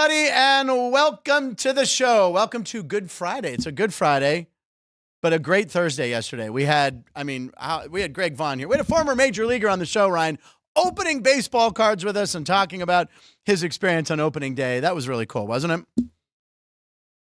everybody, and welcome to the show. Welcome to Good Friday. It's a Good Friday, but a great Thursday yesterday. We had Greg Vaughn here. We had a former major leaguer on the show, Ryan, opening baseball cards with us and talking about his experience on opening day. That was really cool, wasn't it?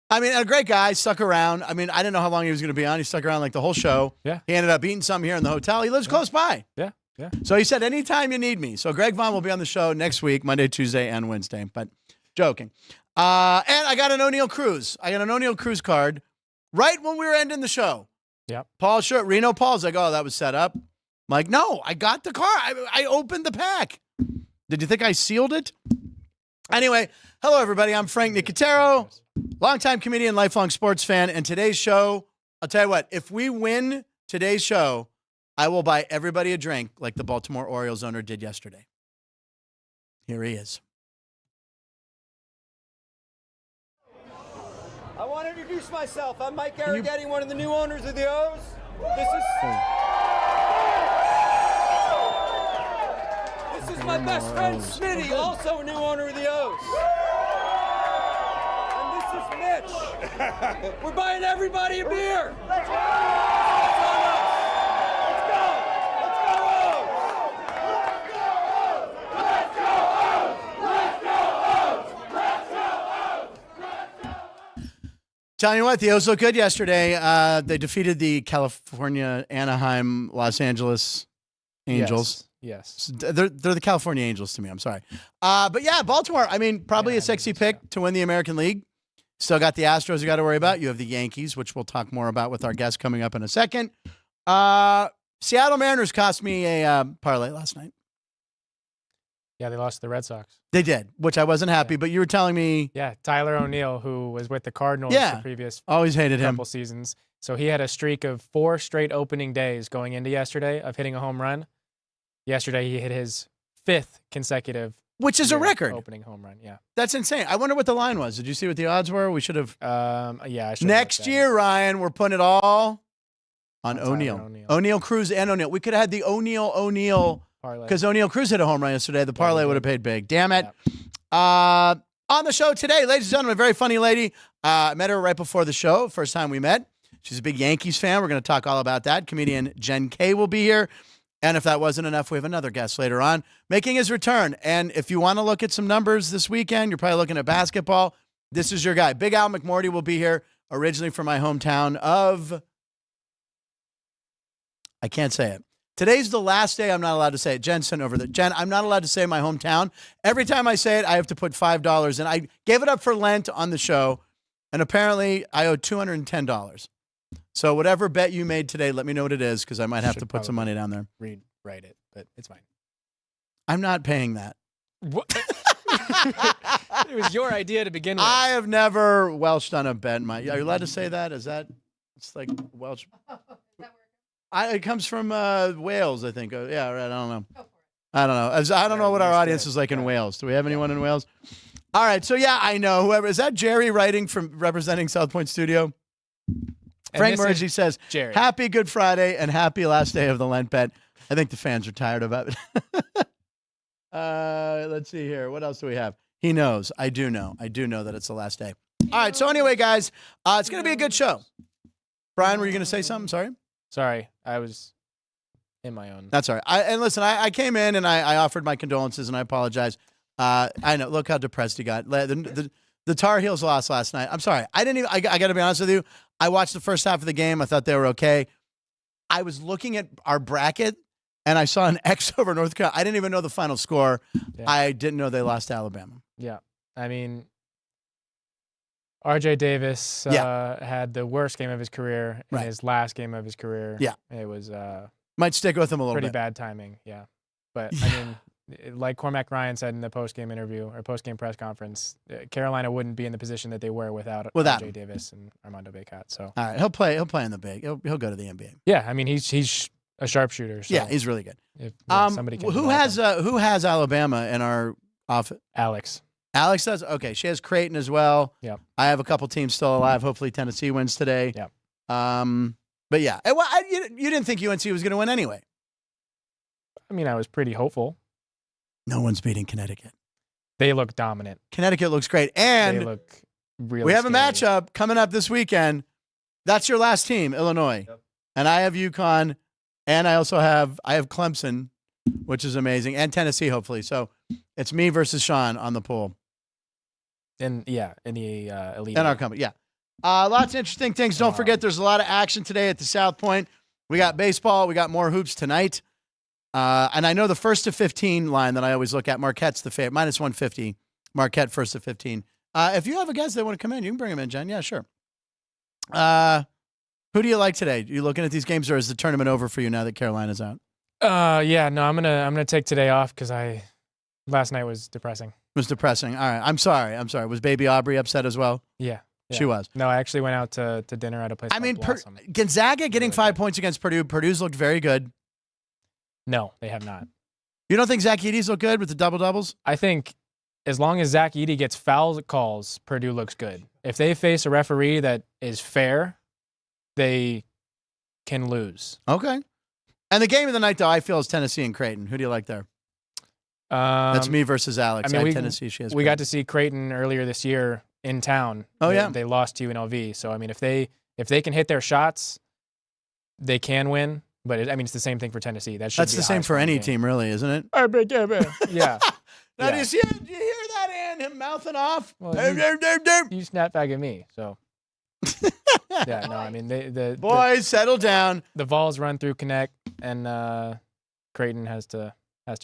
I mean, a great guy, stuck around. I mean, I didn't know how long he was going to be on. He stuck around like the whole show. Yeah. He ended up eating something here in the hotel. He lives close by. Yeah. Yeah. So he said, anytime you need me. So Greg Vaughn will be on the show next week, Monday, Tuesday, and Wednesday. But joking. And I got an O'Neill Cruz. I got an O'Neill Cruz card right when we were ending the show. Yep. Paul Short, Reno Paul's like, oh, that was set up. I'm like, no, I got the car. I opened the pack. Did you think I sealed it? Anyway, hello, everybody. I'm Frank Nicotero, longtime comedian, lifelong sports fan. And today's show, I'll tell you what, if we win today's show, I will buy everybody a drink like the Baltimore Orioles owner did yesterday. Here he is. I want to introduce myself. I'm Mike Arrighetti, one of the new owners of the O's. This is my best friend, Smitty, also a new owner of the O's. And this is Mitch. We're buying everybody a beer. Let's go! Telling you what, the O's looked good yesterday. They defeated the California, Anaheim, Los Angeles Angels. Yes. They're the California Angels to me. I'm sorry. But yeah, Baltimore, I mean, probably a sexy pick to win the American League. Still got the Astros you got to worry about. You have the Yankees, which we'll talk more about with our guest coming up in a second. Seattle Mariners cost me a parlay last night. Yeah, they lost to the Red Sox. They did, which I wasn't happy, but you were telling me. Yeah, Tyler O'Neill, who was with the Cardinals the previous always hated couple him. seasons. So he had a streak of 4 straight opening days going into yesterday of hitting a home run. Yesterday, he hit his 5th consecutive. Which is a record. Opening home run, yeah. That's insane. I wonder what the line was. Did you see what the odds were? We should have. Yeah, I should. Next year, Ryan, we're putting it all on O'Neill. O'Neill, Cruz, and O'Neill. We could have had the O'Neill parlay. Because O'Neill Cruz hit a home run yesterday. The parlay would have paid big. Damn it. Yeah. On the show today, ladies and gentlemen, a very funny lady. I met her right before the show. First time we met. She's a big Yankees fan. We're going to talk all about that. Comedian Jen K will be here. And if that wasn't enough, we have another guest later on making his return. And if you want to look at some numbers this weekend, you're probably looking at basketball. This is your guy. Big Al McMordie will be here, originally from my hometown of, I can't say it. Today's the last day I'm not allowed to say it. Jen sent over there. Jen, I'm not allowed to say my hometown. Every time I say it, I have to put $5 in. I gave it up for Lent on the show, and apparently I owe $210. So whatever bet you made today, let me know what it is, because I might have to put some money down there. Write it, but it's fine. I'm not paying that. What? It was your idea to begin with. I have never welched on a bet. Are you allowed to say that? Is that, it's like Welsh? It comes from Wales, I think. Yeah, right. I don't know. I don't know. I don't know what our audience is like in Wales. Do we have anyone in Wales? All right. So yeah, I know. Whoever is that? Jerry writing from representing South Point Studio. Frank Nicotero says, Jerry. Happy Good Friday and happy last day of the Lent bet. I think the fans are tired of it. Let's see here. What else do we have? He knows. I do know. I do know that it's the last day. All right. So anyway, guys, it's going to be a good show. Brian, were you going to say something? Sorry, I was in my own. That's all right. And listen, I came in and I offered my condolences and I apologize. I know. Look how depressed he got. The Tar Heels lost last night. I'm sorry. I got to be honest with you. I watched the first half of the game. I thought they were okay. I was looking at our bracket and I saw an X over North Carolina. I didn't even know the final score. Yeah. I didn't know they lost to Alabama. Yeah. I mean, RJ Davis had the worst game of his career in his last game of his career. Yeah. It was might stick with him a little bit. Pretty bad timing, yeah. But, I mean, like Cormac Ryan said in the post-game interview or post-game press conference, Carolina wouldn't be in the position that they were without RJ Davis and Armando Bacot. So all right, he'll play in the big. He'll go to the NBA. Yeah, I mean he's a sharpshooter. So yeah, he's really good. If somebody can who has Alabama in our office? Alex does? Okay, she has Creighton as well. Yeah. I have a couple teams still alive. Hopefully Tennessee wins today. Yeah. But yeah, you didn't think UNC was going to win anyway. I mean, I was pretty hopeful. No one's beating Connecticut. They look dominant. Connecticut looks great. And they look really we have scary. a matchup coming up this weekend. That's your last team, Illinois. Yep. And I have UConn, and I have Clemson, which is amazing, and Tennessee, hopefully. So it's me versus Sean on the pool. In the elite. In our company, yeah. Lots of interesting things. Don't forget, there's a lot of action today at the South Point. We got baseball. We got more hoops tonight. And I know the 1 to 15 line that I always look at. Marquette's the favorite. Minus 150. Marquette 1 to 15. If you have a guest that want to come in, you can bring them in, Jen. Yeah, sure. Who do you like today? Are you looking at these games, or is the tournament over for you now that Carolina's out? Yeah, no, I'm gonna take today off because last night was depressing. It was depressing. All right. I'm sorry. Was Baby Aubrey upset as well? Yeah. She was. No, I actually went out to dinner at a place called Blossom. Gonzaga getting 5 points against Purdue. Purdue's looked very good. No, they have not. You don't think Zach Edey's look good with the double-doubles? I think as long as Zach Edey gets foul calls, Purdue looks good. If they face a referee that is fair, they can lose. Okay. And the game of the night, though, I feel is Tennessee and Creighton. Who do you like there? That's me versus Alex. I mean, Tennessee. We got to see Creighton earlier this year in town. Oh, yeah. They lost to UNLV. So, I mean, if they can hit their shots, they can win. But, it's the same thing for Tennessee. That's the same for any team, really, isn't it? Yeah. Now, do you hear that, Ann? Him mouthing off? Well, you snap back at me, so. Yeah, no, the boys, settle down. The Vols run through Connect, and Creighton has to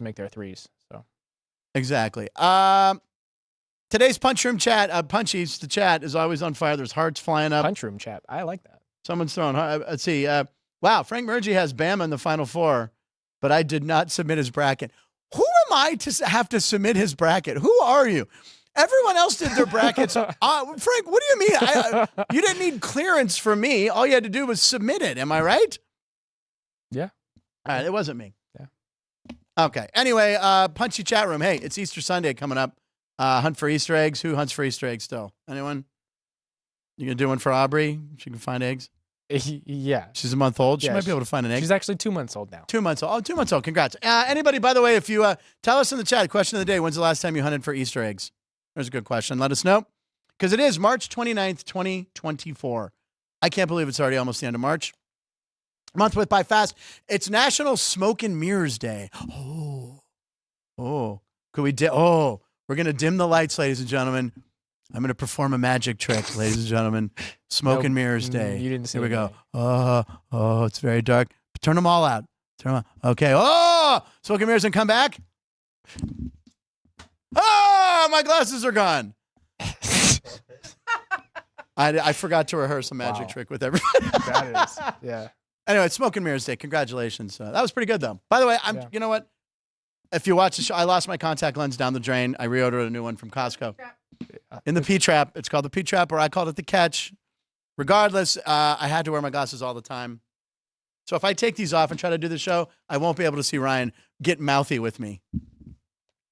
make their threes. So exactly. Today's Punchroom chat, Punchy's the chat is always on fire. There's hearts flying up. Punchroom chat, I like that. Someone's throwing. Let's see. Wow, Frank McMordie has Bama in the Final Four, but I did not submit his bracket. Who am I to have to submit his bracket? Who are you? Everyone else did their brackets. Frank, what do you mean? You didn't need clearance from me. All you had to do was submit it. Am I right? Yeah. All right. It wasn't me. Yeah. Okay. Anyway, Punchy chat room. Hey, it's Easter Sunday coming up. Hunt for Easter eggs. Who hunts for Easter eggs still? Anyone? You going to do one for Aubrey? She can find eggs? Yeah. She's a month old. She might be able to find an egg. She's actually 2 months old now. 2 months old. Oh, 2 months old. Congrats. Anybody, by the way, if you tell us in the chat, question of the day, when's the last time you hunted for Easter eggs? There's a good question. Let us know. Because it is March 29th, 2024. I can't believe it's already almost the end of March. Month went by fast. It's National Smoke and Mirrors Day. Oh. Could we we're going to dim the lights, ladies and gentlemen. I'm going to perform a magic trick, ladies and gentlemen. Smoke and Mirrors Day. You didn't see Here we go. Oh, it's very dark. Turn them all out. Turn them on. Okay. Oh, Smoke and Mirrors and come back. Oh, my glasses are gone. I forgot to rehearse a magic trick with everybody. That is, yeah. Anyway, it's Smoke and Mirrors Day. Congratulations. That was pretty good, though. By the way, you know what? If you watch the show, I lost my contact lens down the drain. I reordered a new one from Costco. In the P-Trap. It's called the P-Trap, or I called it the Catch. Regardless, I had to wear my glasses all the time. So if I take these off and try to do the show, I won't be able to see Ryan get mouthy with me.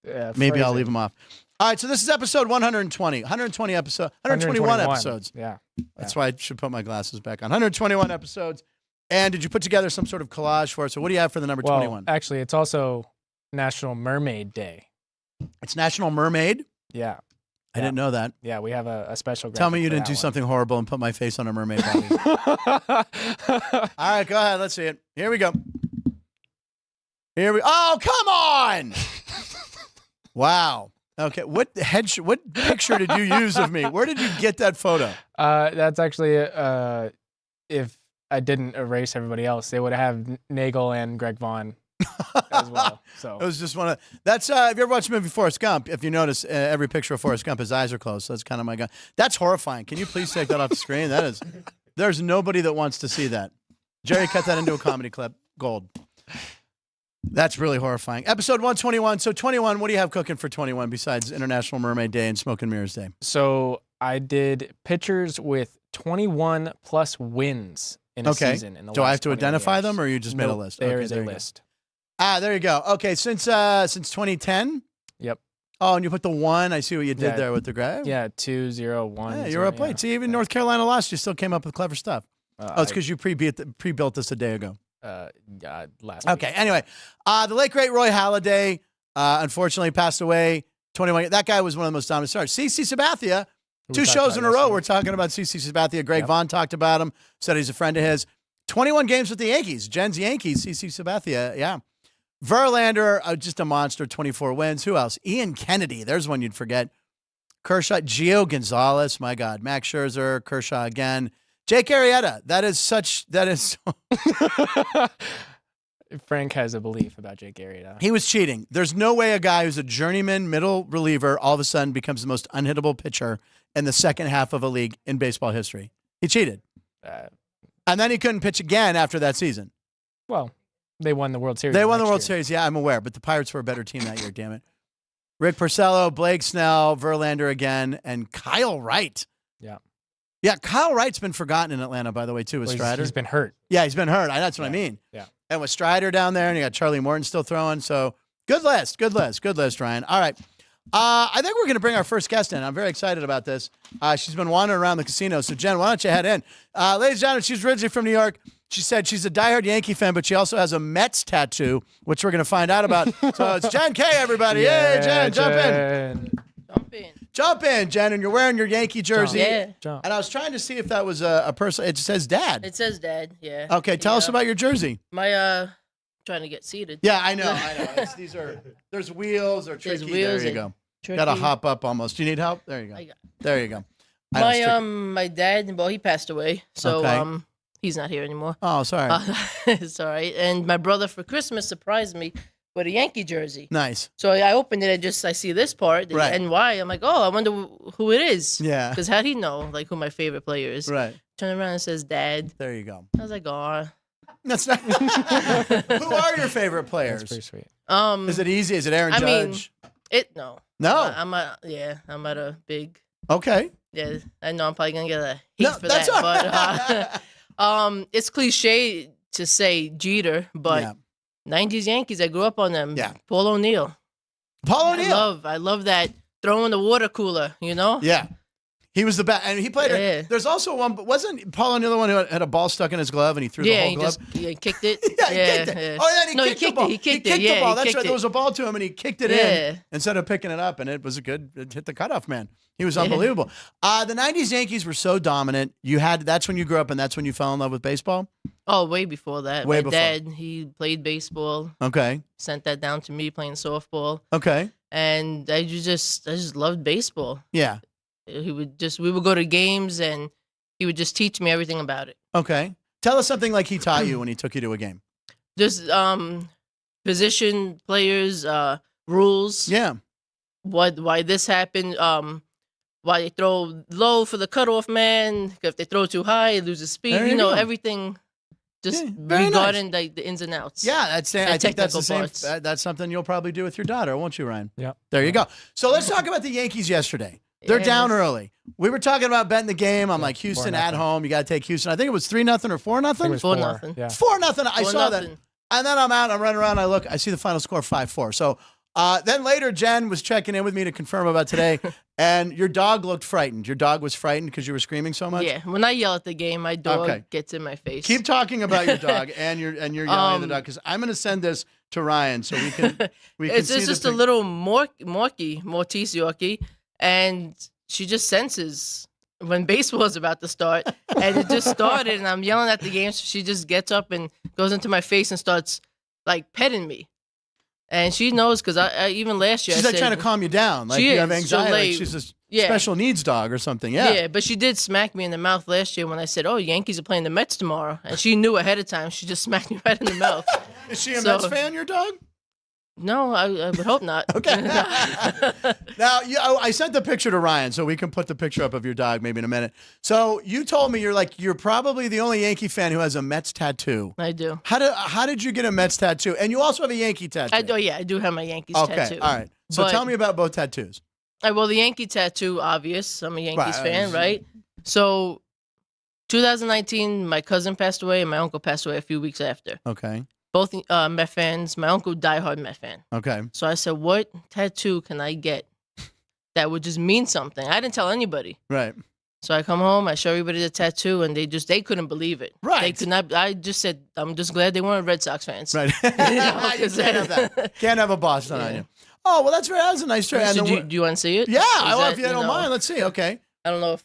Yeah, maybe I'll leave them off. All right, so this is episode 120. 121 episodes. Yeah. That's why I should put my glasses back on. 121 episodes. And did you put together some sort of collage for us? So what do you have for the number 21? Actually, it's also National Mermaid Day. It's National Mermaid? Yeah. I didn't know that. Yeah, we have a special graphic. Tell me you didn't do something horrible and put my face on a mermaid body. All right, go ahead. Let's see it. Here we go. Oh, come on! Wow. Okay. What picture did you use of me? Where did you get that photo? That's actually if I didn't erase everybody else, they would have Nagel and Greg Vaughn as well. So it was just one of that's. Have you ever watched the movie Forrest Gump? If you notice, every picture of Forrest Gump, his eyes are closed. So that's kind of my gun. That's horrifying. Can you please take that off the screen? That is. There's nobody that wants to see that. Jerry, cut that into a comedy clip. Gold. That's really horrifying. Episode 121. So 21, what do you have cooking for 21 besides International Mermaid Day and Smoke and Mirrors Day? So I did pitchers with 21 plus wins in a season. In the do I have to identify them, or you just made a list? There is a list. There you go. Okay, since 2010? Yep. Oh, and you put the 1. I see what you did there with the graph. Yeah, 2, 0, 1. Yeah, you're up late. See, even North Carolina lost, you still came up with clever stuff. It's because you pre-built this a day ago. Last week. Okay, anyway, the late, great Roy Halladay unfortunately passed away 21. That guy was one of the most dominant stars. CC Sabathia, 2 shows in a row, we're talking about CC Sabathia. Greg Vaughn talked about him, said he's a friend of his. 21 games with the Yankees. Jen's Yankees, CC Sabathia, yeah. Verlander, just a monster, 24 wins. Who else? Ian Kennedy, there's one you'd forget. Kershaw, Gio Gonzalez, my God. Max Scherzer, Kershaw again. Jake Arrieta, that is Frank has a belief about Jake Arrieta. He was cheating. There's no way a guy who's a journeyman middle reliever all of a sudden becomes the most unhittable pitcher in the second half of a league in baseball history. He cheated. And then he couldn't pitch again after that season. Well, they won the World Series. They won the World Series, yeah, I'm aware. But the Pirates were a better team that year, damn it. Rick Porcello, Blake Snell, Verlander again, and Kyle Wright. Yeah. Yeah, Kyle Wright's been forgotten in Atlanta, by the way, too, with Strider. He's been hurt. Yeah, he's been hurt. That's what I mean. Yeah. And with Strider down there, and you got Charlie Morton still throwing. So good list, Ryan. All right. I think we're going to bring our first guest in. I'm very excited about this. She's been wandering around the casino. So, Jen, why don't you head in? Ladies and gentlemen, she's originally from New York. She said she's a diehard Yankee fan, but she also has a Mets tattoo, which we're going to find out about. So it's Jen K, everybody. Yeah, hey, Jen, jump in. Jump in, Jen, and you're wearing your Yankee jersey. Yeah. And I was trying to see if that was a person. It says Dad. It says Dad, yeah. Okay, tell us about your jersey. My, trying to get seated. Yeah, I know. There's wheels or tricky. There you go. Got to hop up almost. Do you need help? There you go. There you go. My dad, well, he passed away, so he's not here anymore. Oh, sorry. It's all right. And my brother for Christmas surprised me with a Yankee jersey. Nice. So I opened it, I see this part, the NY. I'm like, oh, I wonder who it is. Yeah. Because how'd he know, like, who my favorite player is? Right. Turn around and it says Dad. There you go. I was like, oh. That's not. Who are your favorite players? That's pretty sweet. Is it easy? Is it Aaron Judge? No. No. I'm at a big. Okay. Yeah, I know I'm probably gonna get a hate for that's that, but it's cliche to say Jeter, but 90s Yankees, I grew up on them. Yeah. Paul O'Neill. I love that throwing the water cooler, you know? Yeah. He was the best, and he played. There's also one, but wasn't Paul O'Neill the one who had a ball stuck in his glove and he threw the whole glove? He kicked it. He kicked it. Oh, yeah, he kicked the ball. He kicked the ball. That's right. There was a ball to him, and he kicked it in instead of picking it up, and it hit the cutoff man. He was unbelievable. The '90s Yankees were so dominant. That's when you grew up, and that's when you fell in love with baseball. Oh, way before that. My dad, he played baseball. Okay. Sent that down to me playing softball. Okay. And I just loved baseball. Yeah. We would go to games and he would just teach me everything about it. Okay. Tell us something like he taught you when he took you to a game. Just position, players, rules. Yeah. Why this happened, why they throw low for the cutoff man, if they throw too high, it loses speed. You know, everything just regarding the ins and outs. Yeah, I think that's the same. Parts. That's something you'll probably do with your daughter, won't you, Ryan? Yeah. There you go. So let's talk about the Yankees yesterday. They're down early. We were talking about betting the game. I'm like, Houston at home. You got to take Houston. I think it was 3-0 or 4-0. It was 4-0. Yeah. 4-0. I saw that. And then I'm out. I'm running around. I look. I see the final score 5-4. So then later, Jen was checking in with me to confirm about today. And your dog looked frightened. Your dog was frightened because you were screaming so much? Yeah. When I yell at the game, my dog gets in my face. Keep talking about your dog and you're yelling at the dog because I'm going to send this to Ryan so we can it's just a little Maltese Yorkie, and she just senses when baseball is about to start, and it just started, and I'm yelling at the game, so she just gets up and goes into my face and starts like petting me. And she knows because I even last year she's like trying to calm you down, like you have anxiety, like she's a special needs dog or something. Yeah, but she did smack me in the mouth last year when I said, "Oh, Yankees are playing the Mets tomorrow," and she knew ahead of time. She just smacked me right in the mouth. Is she a Mets fan, your dog? No, I would hope not. Okay. Now, I sent the picture to Ryan, so we can put the picture up of your dog maybe in a minute. So you told me you're probably the only Yankee fan who has a Mets tattoo. I do. How did you get a Mets tattoo? And you also have a Yankee tattoo. I do have my Yankees tattoo. Okay, all right. So tell me about both tattoos. Well, the Yankee tattoo, obvious. I'm a Yankees fan, right? So 2019, my cousin passed away and my uncle passed away a few weeks after. Okay. Both Met fans. My uncle, diehard Met fan. Okay. So I said, what tattoo can I get that would just mean something? I didn't tell anybody. Right. So I come home, I show everybody the tattoo, and they couldn't believe it. Right. They could not. I just said, I'm just glad they weren't Red Sox fans. Right. You know, you can't have that. Can't have a Boston on you. Oh, well, that's right. That was a nice trade. So do you want to see it? Yeah, I love if you don't mind. Let's see. Okay. I don't know if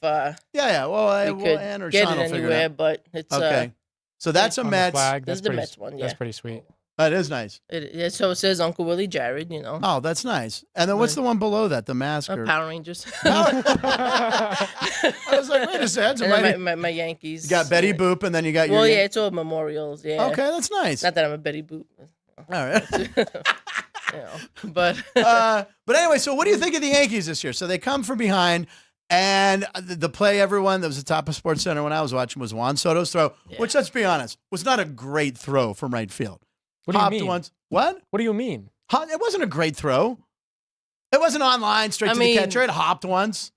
yeah. Well, Ann or get Sean it will figure anywhere, it out. but it's okay. So that's a Mets. That's the Mets one. Yeah, that's pretty sweet. That is nice. So it says Uncle Willie Jared. Oh, that's nice. And then what's the one below that? The mask or Power Rangers. I was like, wait a second. My Yankees. You got Betty Boop, and then you got your. Well, yeah, it's all memorials. Yeah. Okay, that's nice. Not that I'm a Betty Boop. All right. But anyway, so what do you think of the Yankees this year? So they come from behind, and the play everyone that was the top of Sports Center when I was watching was Juan Soto's throw, which, let's be honest, was not a great throw from right field. What do you mean? What? What do you mean? It wasn't a great throw. It wasn't on line straight to the catcher. It hopped once.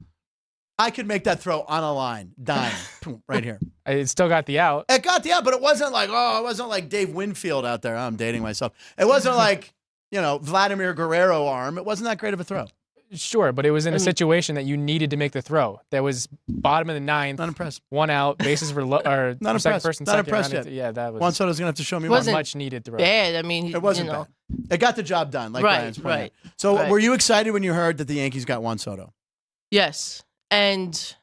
I could make that throw on a line, dying, right here. It still got the out. It got the out, but it wasn't like Dave Winfield out there. I'm dating myself. It wasn't like, Vladimir Guerrero arm. It wasn't that great of a throw. Sure, but it was in a situation that you needed to make the throw. That was bottom of the ninth. Not impressed. One out, bases were not impressed. First and not second. impressed yet. Yeah, that was. Juan Soto's gonna have to show me more. Much needed throw. Bad. I mean, it wasn't bad. It got the job done, like Brian's pointing out. So, were you excited when you heard that the Yankees got Juan Soto? Yes, and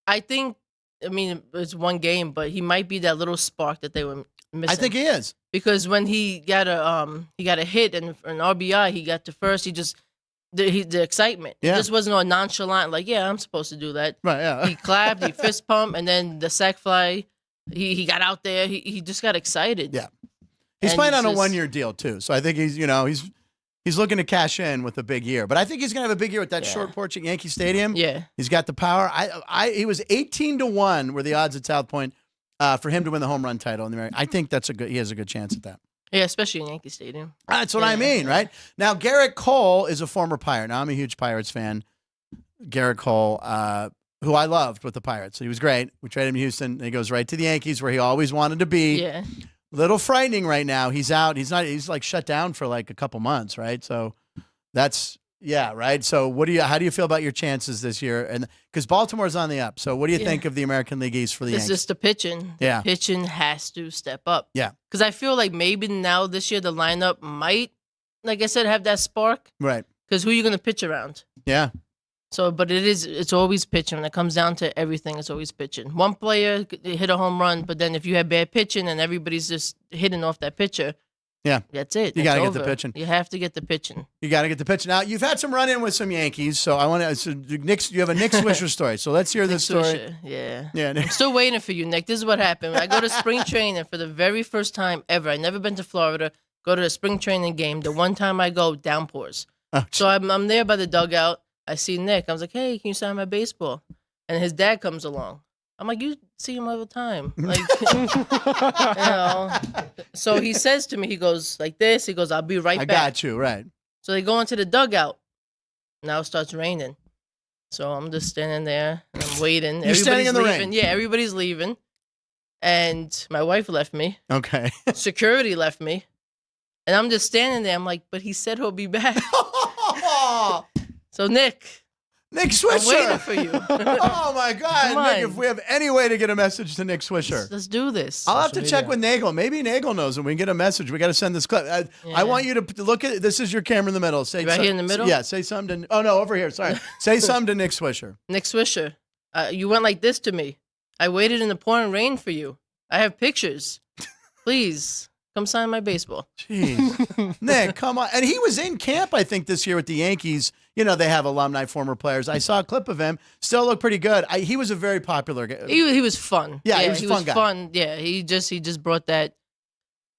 I think, it's one game, but he might be that little spark that they were missing. I think he is, because when he got a hit and an RBI, he got to first. He just the excitement. Yeah. It just wasn't all nonchalant. Like, yeah, I'm supposed to do that. Right. Yeah. He clapped, he fist pumped, and then the sac fly. He got out there. He just got excited. Yeah. He's playing on a 1-year deal too, so I think he's looking to cash in with a big year. But I think he's gonna have a big year with that short porch at Yankee Stadium. Yeah. He's got the power. He was 18-1 were the odds at South Point for him to win the home run title in the American. I think he has a good chance at that. Yeah, especially in Yankee Stadium. That's what I mean, right? Now, Garrett Cole is a former Pirate. Now, I'm a huge Pirates fan. Garrett Cole, who I loved with the Pirates. He was great. We traded him to Houston, and he goes right to the Yankees, where he always wanted to be. Yeah. Little frightening right now. He's out. He's like shut down for like a couple months, right? So that's, right? So how do you feel about your chances this year? And because Baltimore's on the up. So what do you think of the American League East for the Yankees? It's just the pitching. Yeah. The pitching has to step up. Yeah. Because I feel like maybe now this year the lineup might, like I said, have that spark. Right. Because who are you going to pitch around? Yeah. So, but it's always pitching. When it comes down to everything, it's always pitching. One player hit a home run, but then if you have bad pitching and everybody's just hitting off that pitcher, that's it. You got to get the pitching. You have to get the pitching. You got to get the pitching. Now, you've had some run-in with some Yankees, so I want to. You have a Nick Swisher story, so let's hear this story. Swisher, yeah. Nick. I'm still waiting for you, Nick. This is what happened. I go to spring training for the very first time ever. I've never been to Florida. Go to a spring training game. The one time I go, downpours. Oh, so I'm there by the dugout. I see Nick. I was like, hey, can you sign my baseball? And his dad comes along. I'm like, you see him all the time. Like, So he says to me, he goes like this. He goes, I'll be right back. I got you, right. So they go into the dugout. Now it starts raining. So I'm just standing there and I'm waiting. You're standing in the leaving. rain? Yeah, everybody's leaving. And my wife left me. Okay. Security left me. And I'm just standing there. I'm like, but he said he'll be back. So Nick Swisher. I'm waiting for you. Oh my God, Nick! If we have any way to get a message to Nick Swisher, let's do this. I'll have to check with Nagel. Maybe Nagel knows, and we can get a message. We got to send this clip. I want you to look at it. This is your camera in the middle. Say right here in the middle. Yeah. Say something. To, oh no, over here. Sorry. Say something to Nick Swisher. Nick Swisher, you went like this to me. I waited in the pouring rain for you. I have pictures. Please. Come sign my baseball. Jeez. Nick, come on. And he was in camp, I think, this year with the Yankees. They have alumni, former players. I saw a clip of him. Still looked pretty good. He was a very popular guy. He was fun. Yeah, he was a fun guy. Fun. Yeah, he just brought that,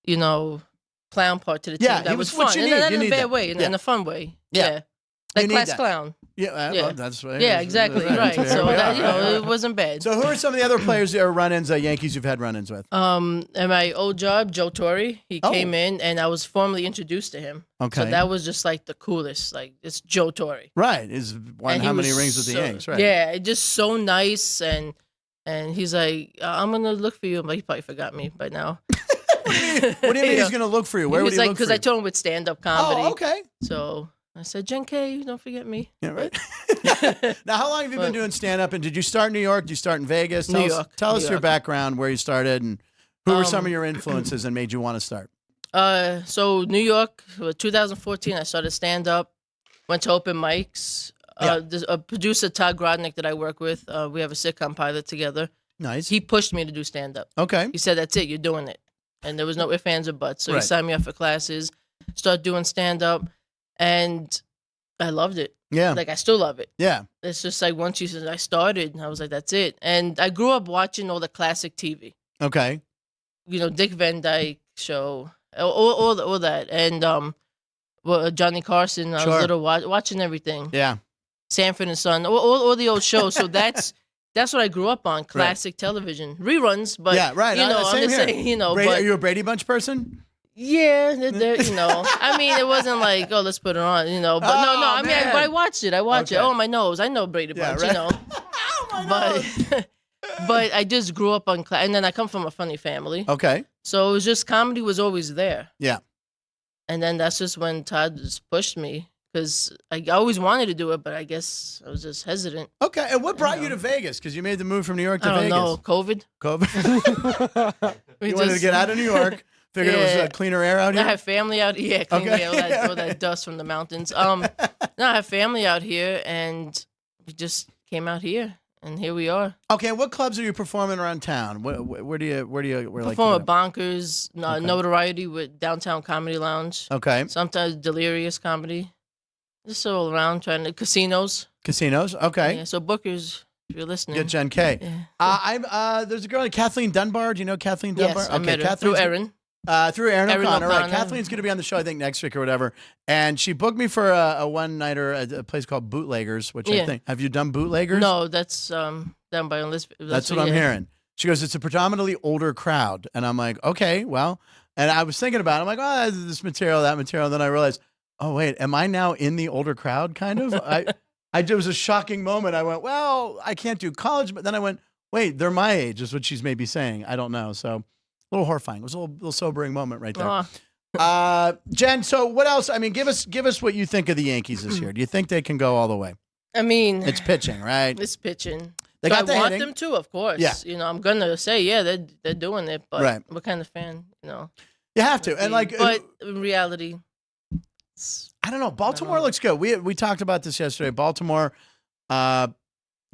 clown part to the team. Yeah, that was fun. What you and need. not you in need a bad that. way, in a fun way. Yeah. Like class clown. Yeah, yeah. Well, that's right. Yeah, exactly. Right. So that, it wasn't bad. So who are some of the other players that are run-ins, Yankees you've had run-ins with? At my old job, Joe Torre, he came in and I was formally introduced to him. Okay. So that was just like the coolest. Like, it's Joe Torre. Right. How many rings with the Yanks, right? Yeah, just so nice and he's like, I'm gonna look for you. I'm like, he probably forgot me by now. What do you mean he's gonna look for you? Where would he look for you? Because I told him with stand-up comedy. Oh, okay. So I said, Jen K, don't forget me. Yeah, right. Now, how long have you been doing stand-up? And did you start in New York? Did you start in Vegas? New York. Tell us your background, where you started, and who were some of your influences and made you want to start? So New York, 2014, I started stand-up. Went to open mics. There's a producer, Todd Grodnick, that I work with. We have a sitcom pilot together. Nice. He pushed me to do stand-up. Okay. He said, that's it, you're doing it. And there was no ifs, ands, or buts. So he signed me up for classes, started doing stand-up, and I loved it. Yeah. Like, I still love it. Yeah. It's just like once I started, I was like, that's it. And I grew up watching all the classic TV. Okay. You know, Dick Van Dyke Show, all that. And Johnny Carson, I was little watching everything. Yeah. Sanford and Son, all the old shows. So that's what I grew up on, classic television. Reruns, but yeah, right. You know, I'm just saying, you know. Brady, are you a Brady Bunch person? Yeah, you know. I mean, it wasn't like, oh, let's put it on, you know. But no. I mean, but I watched it. Oh, my nose. I know Brady Bunch, you know. Oh, my nose. But I just grew up on, and then I come from a funny family. Okay. So it was just, comedy was always there. Yeah. And then that's just when Todd just pushed me. Because I always wanted to do it, but I guess I was just hesitant. Okay, and what brought you to Vegas? Because you made the move from New York to Vegas. I don't know, COVID. You wanted to get out of New York. Figured it was cleaner air out here. I have family out here. All that dust from the mountains. No, I have family out here, and we just came out here, and here we are. Okay, what clubs are you performing around town? Where do you perform at Bonkers, Notoriety with Downtown Comedy Lounge. Okay. Sometimes Delirious Comedy. Just all around trying to casinos. Okay. Yeah, so bookers, if you're listening. Get Jen K. Yeah. There's a girl named Kathleen Dunbar. Do you know Kathleen Dunbar? Yes, I met her through Erin. Through Erin O'Connor. Right. Kathleen's going to be on the show, I think, next week or whatever. And she booked me for a one-nighter at a place called Bootleggers, which I think. Have you done Bootleggers? No, that's down by Elizabeth. That's what I'm hearing. She goes, it's a predominantly older crowd. And I'm like, okay, well. And I was thinking about it. I'm like, oh, this material, that material. And then I realized, oh, wait, am I now in the older crowd, kind of? It was a shocking moment. I went, well, I can't do college. But then I went, wait, they're my age, is what she's maybe saying. I don't know. So a little horrifying. It was a little sobering moment right there. Jen, so what else? I mean, give us what you think of the Yankees this year. Do you think they can go all the way? I mean, it's pitching, right? It's pitching. They got I want them to, of course. Yeah. You know, I'm going to say, yeah, they're doing it. But what kind of fan, you know? You have to. And but in reality, I don't know. Baltimore looks good. We talked about this yesterday. Baltimore, they're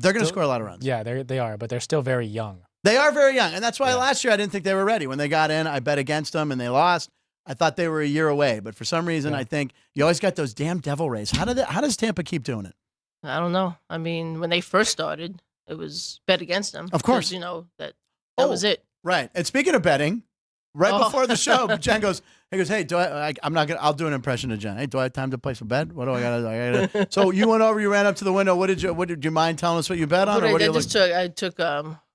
going to score a lot of runs. Yeah, they are, but they're still very young. They are very young, and that's why last year I didn't think they were ready. When they got in, I bet against them, and they lost. I thought they were a year away, but for some reason, I think you always got those damn Devil Rays. How does Tampa keep doing it? I don't know. I mean, when they first started, it was bet against them. Of course, you know that was it. Right. And speaking of betting, before the show, Jen goes, hey, I'll do an impression of Jen. Hey, do I have time to place a bet? What do I gotta? So you went over, you ran up to the window. What did you mind telling us what you bet on? I took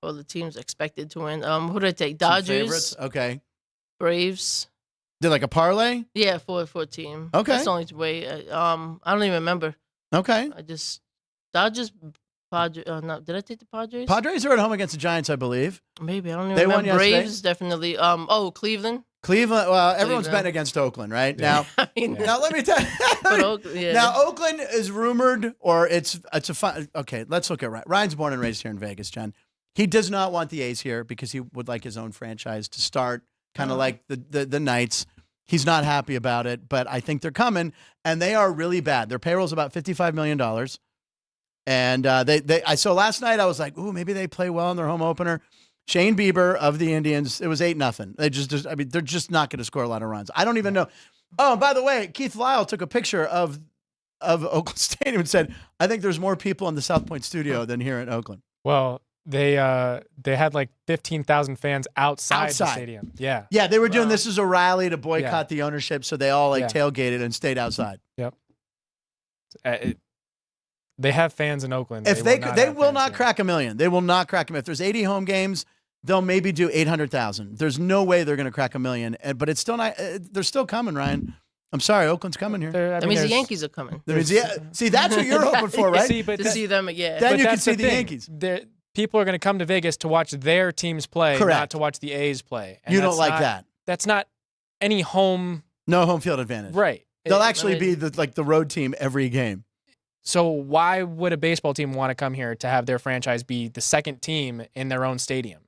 all the teams expected to win. Who did I take? Dodgers. Okay. Braves. Did like a parlay? Yeah, for a team. Okay. That's the only way. I don't even remember. Okay. Dodgers. Padres. No, did I take the Padres? Padres are at home against the Giants, I believe. Maybe I don't even remember. Braves definitely. Cleveland. Cleveland. Well, everyone's betting against Oakland, right? Yeah. Now let me tell you. Now Oakland is rumored, or it's a fun. Okay, let's look at Ryan. Ryan's born and raised here in Vegas, John. He does not want the A's here because he would like his own franchise to start, kind of like the Knights. He's not happy about it, but I think they're coming, and they are really bad. Their payroll's about $55 million. And I saw last night, I was like, ooh, maybe they play well in their home opener. Shane Bieber of the Indians, it was 8-0. They're just not going to score a lot of runs. I don't even know. Oh, and by the way, Keith Lyle took a picture of Oakland Stadium and said, I think there's more people in the South Point studio than here in Oakland. Well, they had like 15,000 fans outside the stadium. Yeah. Yeah, they were doing this as a rally to boycott the ownership, so they all tailgated and stayed outside. Yep. They have fans in Oakland. If they will not crack a million. They will not crack them. If there's 80 home games, they'll maybe do 800,000. There's no way they're going to crack a million. But it's still not. They're still coming, Ryan. I'm sorry, Oakland's coming here. That means the Yankees are coming. See, that's what you're hoping for, right? See them, yeah. Then you can see the Yankees. People are going to come to Vegas to watch their teams play, not to watch the A's play. And you don't like that. That's not any home. No home field advantage. Right. They'll actually be the road team every game. So why would a baseball team want to come here to have their franchise be the second team in their own stadium?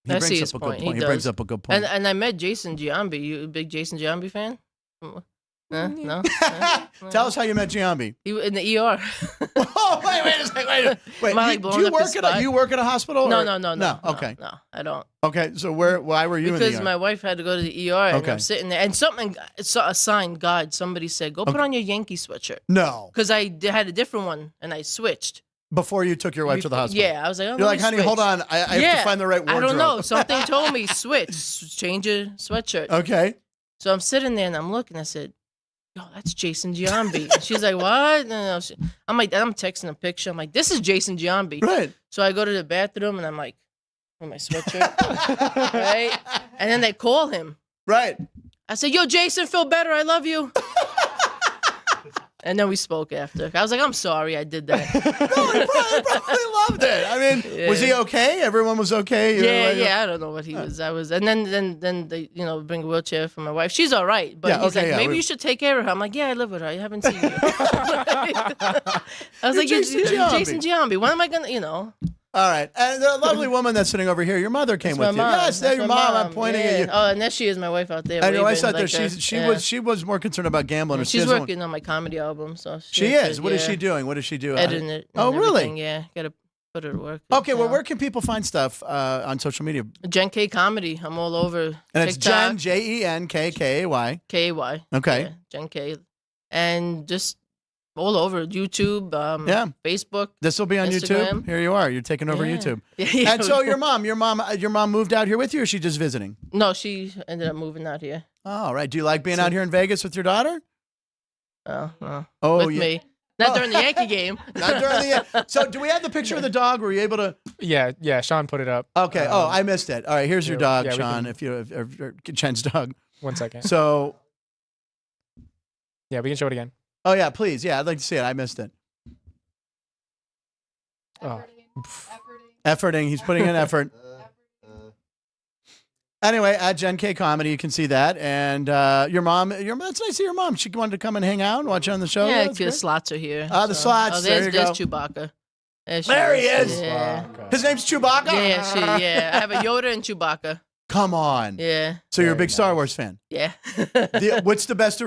He brings up a good point. And I met Jason Giambi. You a big Jason Giambi fan? No. Tell us how you met Giambi. He was in the ER. Oh, wait a second. Wait. Am I, like, blowing up his spot? You work at a hospital? No. Okay. No, I don't. Okay, so why were you in the ER? Because my wife had to go to the ER, and I'm sitting there, and a sign, God, somebody said, go put on your Yankee sweatshirt. No. Because I had a different one, and I switched. Before you took your wife to the hospital? Yeah, I was like, oh, you're like, honey, hold on. I have to find the right wardrobe. I don't know. Something told me, change your sweatshirt. Okay. So I'm sitting there, and I'm looking. I said, yo, that's Jason Giambi. She's like, what? No. I'm texting a picture. I'm like, this is Jason Giambi. Right. So I go to the bathroom, and I'm like, with my sweatshirt. Right? And then they call him. Right. I said, yo, Jason, feel better. I love you. And then we spoke after. I was like, I'm sorry I did that. No, he probably loved it. I mean, was he okay? Everyone was okay? Yeah, I don't know what he was. And then they, bring a wheelchair for my wife. She's all right. But he's like, maybe you should take care of her. I'm like, yeah, I live with her. I haven't seen you. I was like, Jason Giambi. When am I going to, All right. And the lovely woman that's sitting over here, your mother came with you. Yes, there's your mom. I'm pointing at you. Oh, and there she is, my wife out there. I know. I saw there. She was more concerned about gambling. And she's working on my comedy album. So she is. What is she doing? What does she do? Editing it. Oh, really? Yeah. Got to put her to work. Okay. Well, where can people find stuff on social media? Jen K Comedy. I'm all over. And it's TikTok. Jen, JenKKay. K-A-Y. Okay. Yeah, Jen K. And just all over YouTube, Facebook. This will be on Instagram. YouTube. Here you are. You're taking over YouTube. Yeah. And so your mom moved out here with you, or is she just visiting? No, she ended up moving out here. Oh, right. Do you like being out here in Vegas with your daughter? With me. Not during the Yankee game. Not during the. So, do we have the picture of the dog? Were you able to? Yeah. Sean put it up. Okay. I missed it. All right. Here's your dog, Sean. If Chen's dog. 1 second. So. Yeah, we can show it again. Oh yeah, please. Yeah, I'd like to see it. I missed it. Oh. Efforting. He's putting in effort. Anyway, at Jen K Comedy, you can see that. And your mom, that's nice of your mom. She wanted to come and hang out and watch you on the show. Yeah, the slots are here. The slots. There's Chewbacca. There he is. Yeah. His name's Chewbacca? Yeah. I have a Yoda and Chewbacca. Come on. Yeah. So you're a big Star Wars fan? Yeah. What's the best?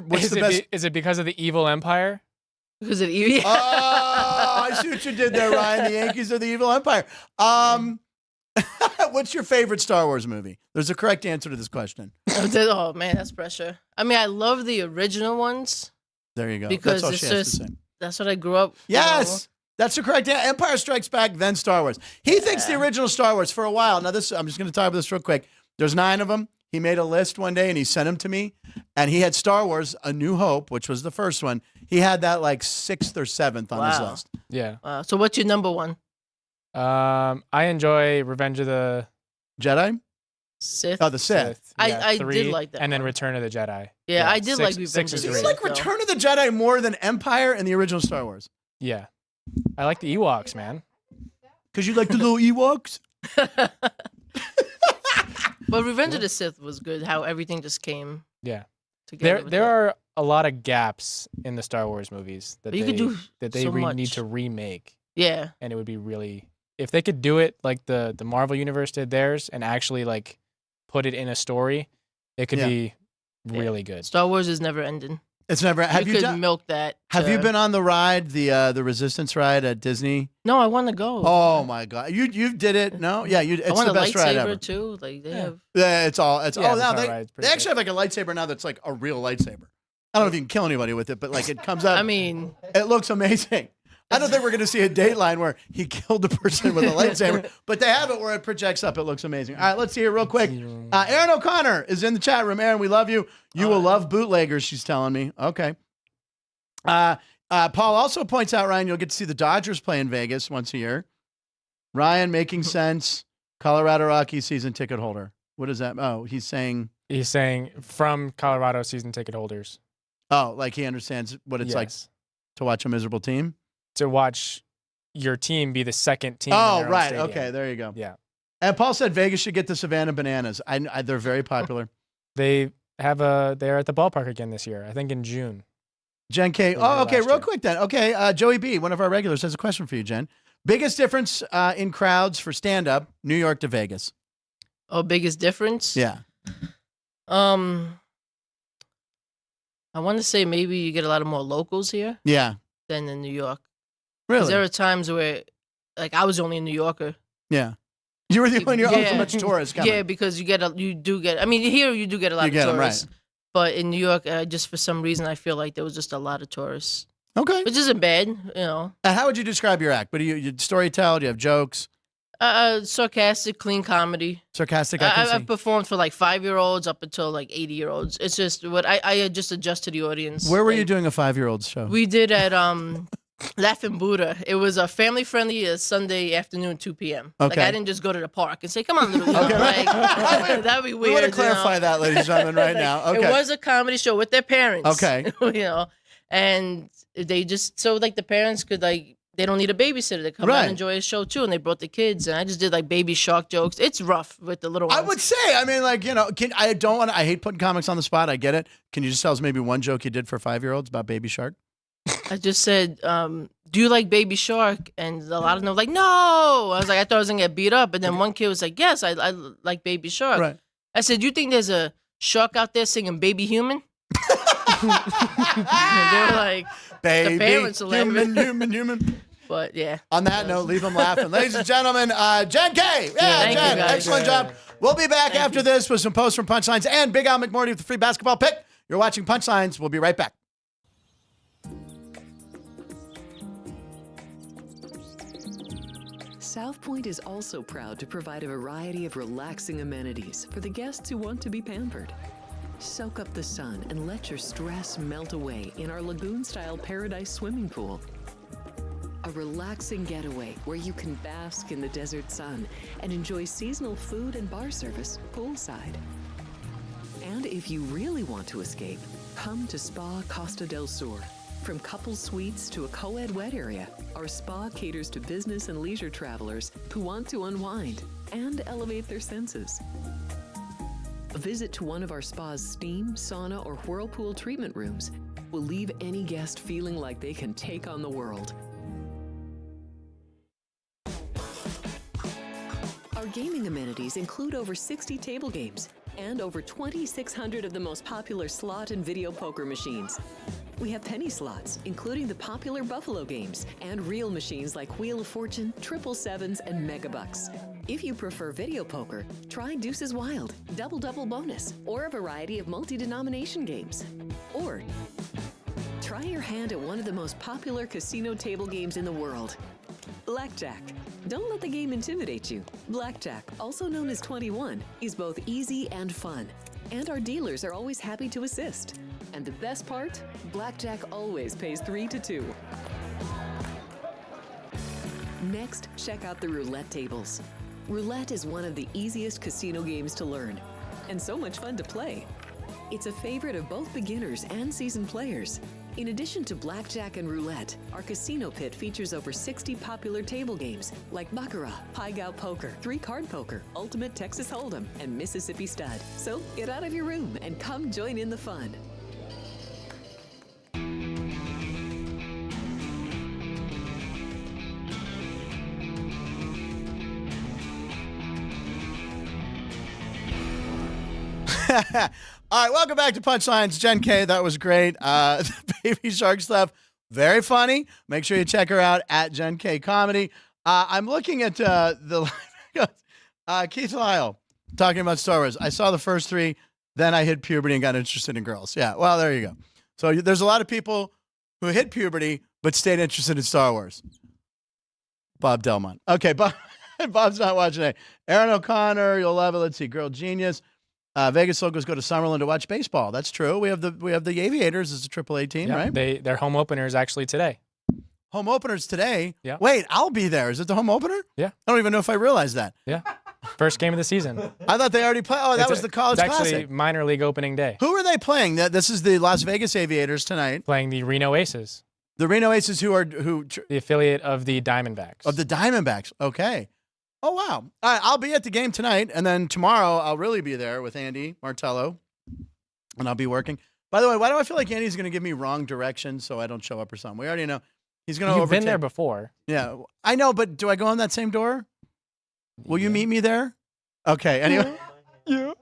Is it because of the evil empire? Because of evil. Oh, I see what you did there, Ryan. The Yankees are the evil empire. What's your favorite Star Wars movie? There's a correct answer to this question. Oh man, that's pressure. I mean, I love the original ones. There you go. Because that's all she has to say. That's what I grew up. Yes. That's the correct answer. Empire Strikes Back, then Star Wars. He thinks the original Star Wars for a while. Now, I'm just going to talk about this real quick. There's 9 of them. He made a list one day and he sent them to me. And he had Star Wars, A New Hope, which was the first one. He had that like 6th or 7th on his list. Yeah. So what's your number one? I enjoy Revenge of the Jedi? Sith. Oh, the Sith. I 3, did like that. And then Return of the Jedi. Yeah, I did like Revenge of the Sith. You like Return of the Jedi more than Empire and the original Star Wars? Yeah. I like the Ewoks, man. Because you like the little Ewoks? But Revenge of the Sith was good, how everything just came together. There are a lot of gaps in the Star Wars movies that they need to remake. Yeah. And it would be really, if they could do it like the Marvel Universe did theirs and actually like put it in a story, it could be really good. Star Wars is never ending. It's never. Have you could milk that? Have you been on the ride, the Resistance ride at Disney? No, I want to go. Oh my God, you did it? No, yeah, it's the best ride ever. Too. Like they have. Yeah, it's all. Now they actually have cool. like a lightsaber now that's like a real lightsaber. I don't know if you can kill anybody with it, but like it comes out. I mean, it looks amazing. I don't think we're going to see a Dateline where he killed a person with a lightsaber, but they have it where it projects up. It looks amazing. All right, let's see it real quick. Aaron O'Connor is in the chat room. Aaron, we love you. You will love bootleggers, she's telling me. Okay. Paul also points out, Ryan, you'll get to see the Dodgers play in Vegas once a year. Ryan, making sense. Colorado Rockies season ticket holder. What is that? Oh, he's saying from Colorado season ticket holders. Oh, like he understands what it's like to watch a miserable team? To watch your team be the second team. Oh, right. Okay, there you go. Yeah. And Paul said Vegas should get the Savannah Bananas. They're very popular. They're at the ballpark again this year, I think in June. Jen K. Oh, okay, real quick then. Okay, Joey B., one of our regulars, has a question for you, Jen. Biggest difference in crowds for stand-up, New York to Vegas? Oh, biggest difference? Yeah. I I want to say maybe you get a lot of more locals here. Yeah. Than in New York. Really? There are times where, like, I was only a New Yorker. Yeah. You were the only so much tourists coming. Yeah, because you do get. I mean, here you do get a lot of tourists. Them, right. But in New York, just for some reason, I feel like there was just a lot of tourists. Okay. Which isn't bad, you know. How would you describe your act? But do you storytell? Do you have jokes? Sarcastic, clean comedy. Sarcastic. I've performed for like 5-year-olds up until like 80-year-olds. It's just what I just adjust to the audience. Where were you doing a 5-year-old show? We did at Laughing Buddha. It was a family-friendly Sunday afternoon, 2 p.m. Okay. Like I didn't just go to the park and say, "Come on, little." That'd be weird. We want to clarify that, ladies and gentlemen, right now. Okay. It was a comedy show with their parents. Okay. You know, and they just the parents could they don't need a babysitter to come out and enjoy a show too, and they brought the kids, and I just did like baby shark jokes. It's rough with the little ones. I would say, I mean, like, you know, I hate putting comics on the spot. I get it. Can you just tell us maybe one joke you did for 5-year-olds about Baby Shark? I just said, do you like Baby Shark? And a lot of them were like, no. I was like, I thought I was going to get beat up. And then one kid was like, yes, I like Baby Shark. Right. I said, you think there's a shark out there singing Baby Human? They were like, Baby, the parents are laughing. human. But yeah. On that note, leave them laughing. Ladies and gentlemen, Jen K. Yeah, Jen, excellent job. We'll be back after this with some posts from Punchlines and Big Al McMordie with the free basketball pick. You're watching Punchlines. We'll be right back. South Point is also proud to provide a variety of relaxing amenities for the guests who want to be pampered. Soak up the sun and let your stress melt away in our lagoon-style paradise swimming pool. A relaxing getaway where you can bask in the desert sun and enjoy seasonal food and bar service poolside. And if you really want to escape, come to Spa Costa del Sur. From couple suites to a co-ed wet area, our spa caters to business and leisure travelers who want to unwind and elevate their senses. A visit to one of our spa's steam, sauna, or whirlpool treatment rooms will leave any guest feeling like they can take on the world. Our gaming amenities include over 60 table games and over 2,600 of the most popular slot and video poker machines. We have penny slots, including the popular Buffalo games, and real machines like Wheel of Fortune, Triple Sevens, and Megabucks. If you prefer video poker, try Deuces Wild, Double Double Bonus, or a variety of multi-denomination games. Or try your hand at one of the most popular casino table games in the world, Blackjack. Don't let the game intimidate you. Blackjack, also known as 21, is both easy and fun. And our dealers are always happy to assist. And the best part? Blackjack always pays 3 to 2. Next, check out the roulette tables. Roulette is one of the easiest casino games to learn, and so much fun to play. It's a favorite of both beginners and seasoned players. In addition to blackjack and roulette, our casino pit features over 60 popular table games like Baccarat, Pai Gow Poker, 3-Card Poker, Ultimate Texas Hold'em, and Mississippi Stud. So get out of your room and come join in the fun. All right, welcome back to Punchlines. Jen K, that was great. The Baby Shark stuff, very funny. Make sure you check her out at Jen K Comedy. I'm looking at the Keith Lyle talking about Star Wars. I saw the first 3, then I hit puberty and got interested in girls. Yeah, well, there you go. So there's a lot of people who hit puberty but stayed interested in Star Wars. Bob Delmont. Okay, Bob's not watching it. Aaron O'Connor, you'll love it. Let's see, Girl Genius. Vegas locals go to Summerlin to watch baseball. That's true. We have the Aviators as a AAA team, right? Their home opener is actually today. Home opener's today? Yeah. Wait, I'll be there. Is it the home opener? Yeah. I don't even know if I realized that. Yeah. First game of the season. I thought they already played. Oh, that was the College Classic. It's actually minor league opening day. Who are they playing? This is the Las Vegas Aviators tonight. Playing the Reno Aces. The Reno Aces the affiliate of the Diamondbacks. Of the Diamondbacks. Okay. Oh, wow. All right, I'll be at the game tonight, and then tomorrow I'll really be there with Andy Martello, and I'll be working. By the way, why do I feel like Andy's going to give me wrong directions so I don't show up or something? We already know. He's going to overtake. You've been there before. Yeah, I know, but do I go in that same door? Will you meet me there? Okay, anyway. Yeah.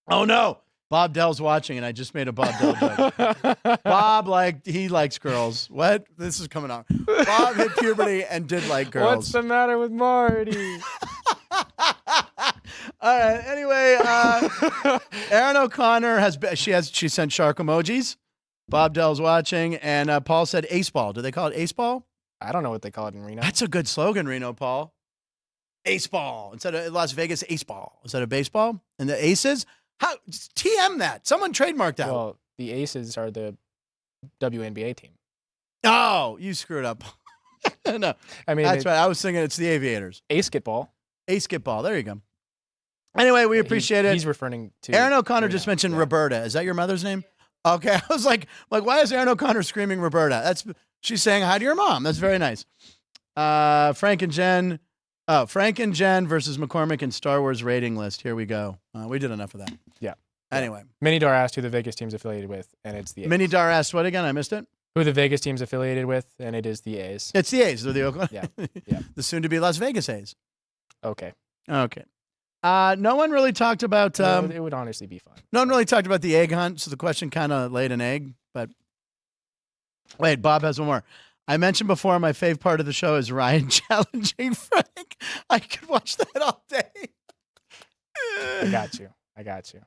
Oh, no. Bob Dell's watching, and I just made a Bob Dell joke. Bob, he likes girls. What? This is coming out. Bob hit puberty and did like girls. What's the matter with Marty? All right. Anyway, Erin O'Connor she sent shark emojis. Bob Dell's watching, and Paul said ace ball. Do they call it ace ball? I don't know what they call it in Reno. That's a good slogan, Reno, Paul. Ace ball instead of Las Vegas. Ace ball instead of baseball. And the Aces. How TM that? Someone trademarked that. Well, the Aces are the WNBA team. Oh, you screwed up. No, I mean that's right. I was thinking it's the Aviators. Ace ball. Ace ball. There you go. Anyway, we appreciate it. He's referring to Erin O'Connor. Just mentioned Roberta. Is that your mother's name? Okay, I was like, why is Erin O'Connor screaming Roberta? She's saying hi to your mom. That's very nice. Frank and Jen versus McCormick and Star Wars rating list. Here we go. We did enough of that. Yeah. Anyway. Minidar asked who the Vegas team's affiliated with, and it's the A's. Minidar asked what again? I missed it. Who the Vegas team's affiliated with, and it is the A's. It's the A's. They're the Oakland. Yeah. The soon-to-be Las Vegas A's. Okay. No one really talked about. It would honestly be fun. No one really talked about the egg hunt, so the question kind of laid an egg. But wait, Bob has one more. I mentioned before my fave part of the show is Ryan challenging Frank. I could watch that all day. I got you.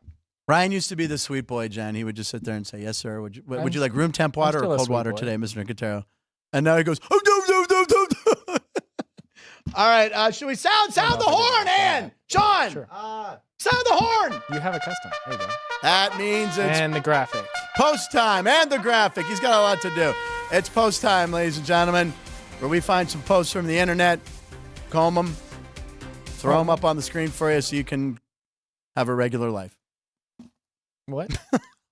Ryan used to be the sweet boy, Jen. He would just sit there and say, "Yes, sir. Would you like room temp water or cold water today, Mr. Nicotero?" And now he goes, "Oh, no." All right, should we sound the horn, Ann? John, sure. Sound the horn. You have a custom. There you go. That means it's and the graphic. Post time and the graphic. He's got a lot to do. It's post time, ladies and gentlemen, where we find some posts from the internet, comb them, throw them up on the screen for you so you can have a regular life. What?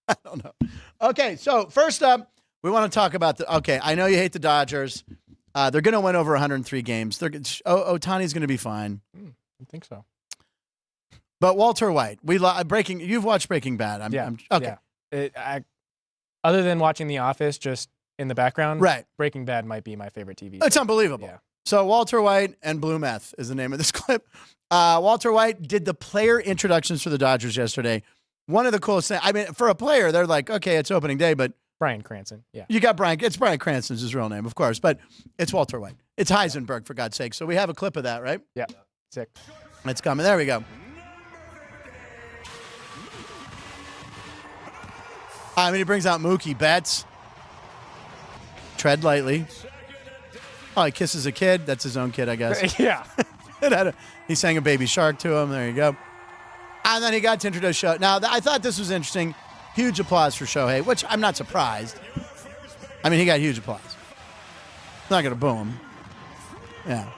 I don't know. Okay, so first up, we want to talk about I know you hate the Dodgers. They're going to win over 103 games. Ohtani's going to be fine. I think so. But Walter White, you've watched Breaking Bad. Okay. Yeah. Other than watching The Office just in the background, right. Breaking Bad might be my favorite TV show. It's unbelievable. Yeah. So Walter White and Blue Meth is the name of this clip. Walter White did the player introductions for the Dodgers yesterday. One of the coolest things. I mean, for a player, they're like, okay, it's opening day, but Bryan Cranston. Yeah. You got Bryan. It's Bryan Cranston's his real name, of course, but it's Walter White. It's Heisenberg, for God's sake. So we have a clip of that, right? Yeah. Sick. It's coming. There we go. I mean, he brings out Mookie Betts. Tread lightly. Oh, he kisses a kid. That's his own kid, I guess. Yeah. He sang a Baby Shark to him. There you go. And then he got to introduce Shohei. Now, I thought this was interesting. Huge applause for Shohei, which I'm not surprised. I mean, he got huge applause. Not going to boo him. Yeah.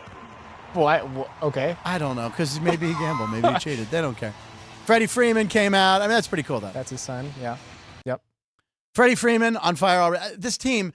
Okay. I don't know, because maybe he gambled. Maybe he cheated. They don't care. Freddie Freeman came out. I mean, that's pretty cool, though. That's his son. Yeah. Yep. Freddie Freeman on fire already. This team,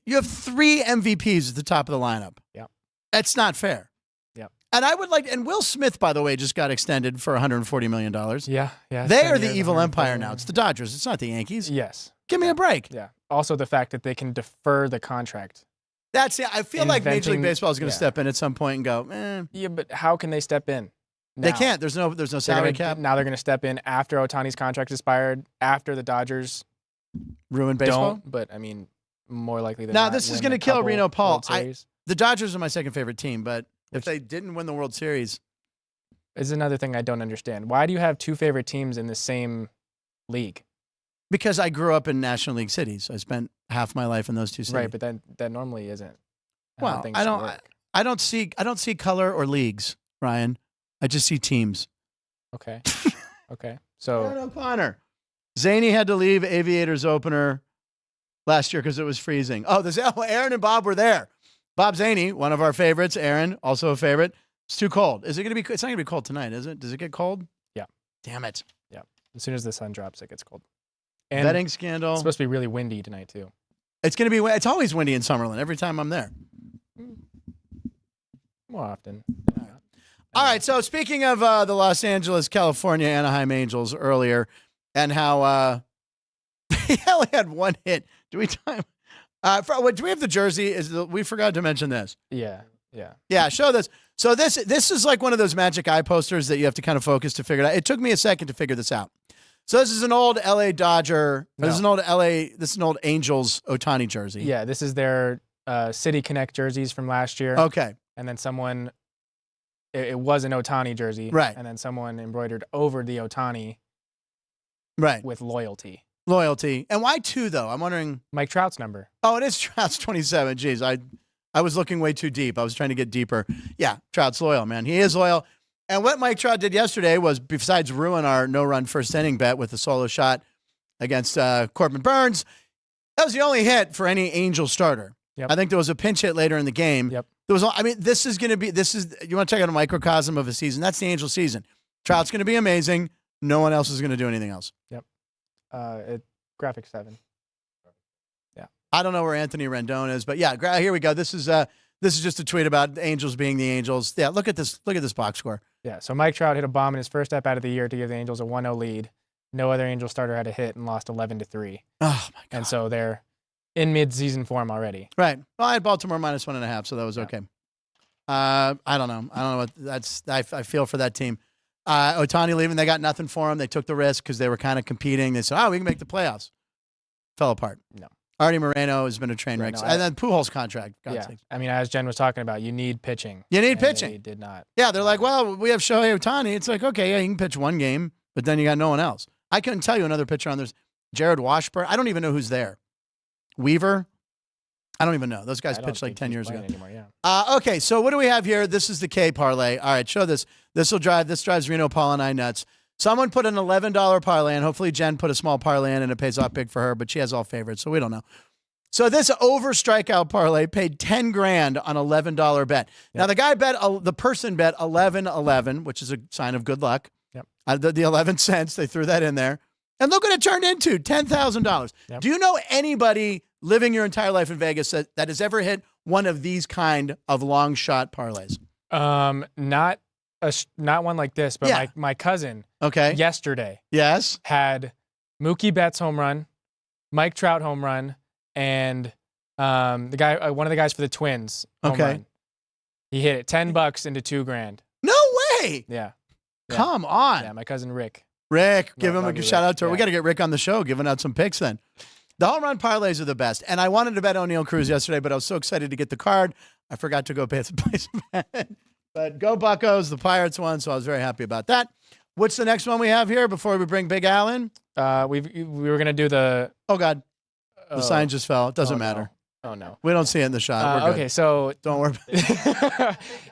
you have 3 MVPs at the top of the lineup. Yeah. That's not fair. Yeah. And and Will Smith, by the way, just got extended for $140 million. Yeah. They are the evil empire now. It's the Dodgers. It's not the Yankees. Yes. Give me a break. Yeah. Also, the fact that they can defer the contract. That's it. I feel like Major League Baseball is going to step in at some point and go, eh. Yeah, but how can they step in? Now? They can't. There's no salary cap. Now they're going to step in after Ohtani's contract expired, after the Dodgers ruin baseball. But I mean, more likely than now not. This is going to kill Reno Paul. The Dodgers are my second favorite team, but if they didn't win the World Series, is another thing I don't understand. Why do you have 2 favorite teams in the same league? Because I grew up in National League cities. I spent half my life in those 2 cities. Right, but that normally isn't. Well, I don't see color or leagues, Ryan. I just see teams. Okay. Okay. So Aaron O'Connor. Zany had to leave Aviators opener last year because it was freezing. Aaron and Bob were there. Bob Zaney, one of our favorites. Aaron, also a favorite. It's too cold. Is it going to be? It's not going to be cold tonight, is it? Does it get cold? Yeah. Damn it. Yeah. As soon as the sun drops, it gets cold. And betting scandal. It's supposed to be really windy tonight too. It's going to be. It's always windy in Summerlin every time I'm there. More often. All right. So speaking of the Los Angeles, California, Anaheim Angels earlier, and how he only had 1 hit. Do we time? Do we have the jersey? We forgot to mention this. Yeah. Show this. So this is like one of those magic eye posters that you have to kind of focus to figure it out. It took me a second to figure this out. So this is an old LA Dodger. No. This is an old Angels Ohtani jersey. Yeah, this is their City Connect jerseys from last year. Okay. And then someone, it was an Ohtani jersey. Right. And then someone embroidered over the Ohtani. Right. With loyalty. Loyalty. And why 2, though? I'm wondering. Mike Trout's number. Oh, it is Trout's 27. Jeez, I was looking way too deep. I was trying to get deeper. Yeah, Trout's loyal, man. He is loyal. And what Mike Trout did yesterday was, besides ruin our no-run first inning bet with a solo shot against Corbin Burns, that was the only hit for any Angel starter. Yep. I think there was a pinch hit later in the game. Yep. You want to check out a microcosm of a season. That's the Angel season. Trout's going to be amazing. No one else is going to do anything else. Yep. Graphic 7. Yeah. I don't know where Anthony Rendon is, but yeah, here we go. This is just a tweet about the Angels being the Angels. Yeah, look at this box score. Yeah, so Mike Trout hit a bomb in his first at-bat of the year to give the Angels a 1-0 lead. No other Angel starter had a hit and lost 11-3. Oh, my God. And so they're in mid-season form already. Right. Well, I had Baltimore -1.5, so that was okay. I don't know what that's. I feel for that team. Ohtani leaving, they got nothing for him. They took the risk because they were kind of competing. They said, we can make the playoffs. Fell apart. No. Artie Moreno has been a train wreck. And then Pujols' contract. Yeah. I mean, as Jen was talking about, you need pitching. You need pitching. They did not. Yeah, they're like, well, we have Shohei Ohtani. It's like, okay, yeah, you can pitch one game, but then you got no one else. I couldn't tell you another pitcher on this. Jared Washburn. I don't even know who's there. Weaver. I don't even know. Those guys pitched like 10 years ago. Anymore, yeah. Okay, so what do we have here? This is the K parlay. All right, show this. This drives Reno, Paul, and I nuts. Someone put an $11 parlay in. Hopefully Jen put a small parlay in and it pays off big for her, but she has all favorites, so we don't know. So this over strikeout parlay paid $10,000 on $11 bet. Yep. Now the person bet 11-11, which is a sign of good luck. Yep. The 11 cents, they threw that in there. And look what it turned into, $10,000. Yep. Do you know anybody living your entire life in Vegas that has ever hit one of these kind of long shot parlays? Not one like this, but my cousin yesterday had Mookie Betts home run, Mike Trout home run, and the guy one of the guys for the Twins home run. He hit it $10 into $2,000. No way. Yeah. Come on. Yeah, my cousin Rick. Give him a shout out to her. Yeah. We got to get Rick on the show, giving out some picks then. The home run parlays are the best. And I wanted to bet O'Neill Cruz yesterday, but I was so excited to get the card. I forgot to go pay the place bet. But go Buccos, the Pirates won, so I was very happy about that. What's the next one we have here before we bring Big Al in? We were going to do the... Oh, God. The sign just fell. It doesn't matter. Oh, no. We don't see it in the shot. We're good. Okay, so... Don't worry.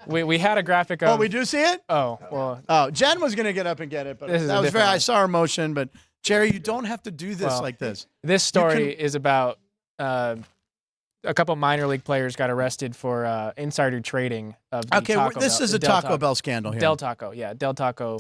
we had a graphic of... Oh, we do see it? Oh, well... Oh, Jen was going to get up and get it, but that was very... I saw her motion, but Jerry, you don't have to do this like this. This story is about... a couple minor league players got arrested for insider trading of the Taco Bell. This is a Taco Bell scandal here. Del Taco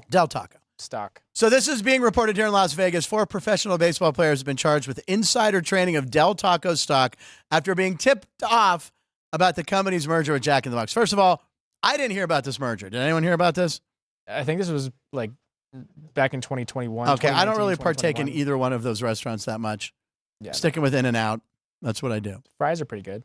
stock. So this is being reported here in Las Vegas. 4 professional baseball players have been charged with insider trading of Del Taco stock after being tipped off about the company's merger with Jack in the Box. First of all, I didn't hear about this merger. Did anyone hear about this? I think this was like back in 2021. Okay, I don't really partake in either one of those restaurants that much. Yeah, sticking with In-N-Out. That's what I do. Fries are pretty good.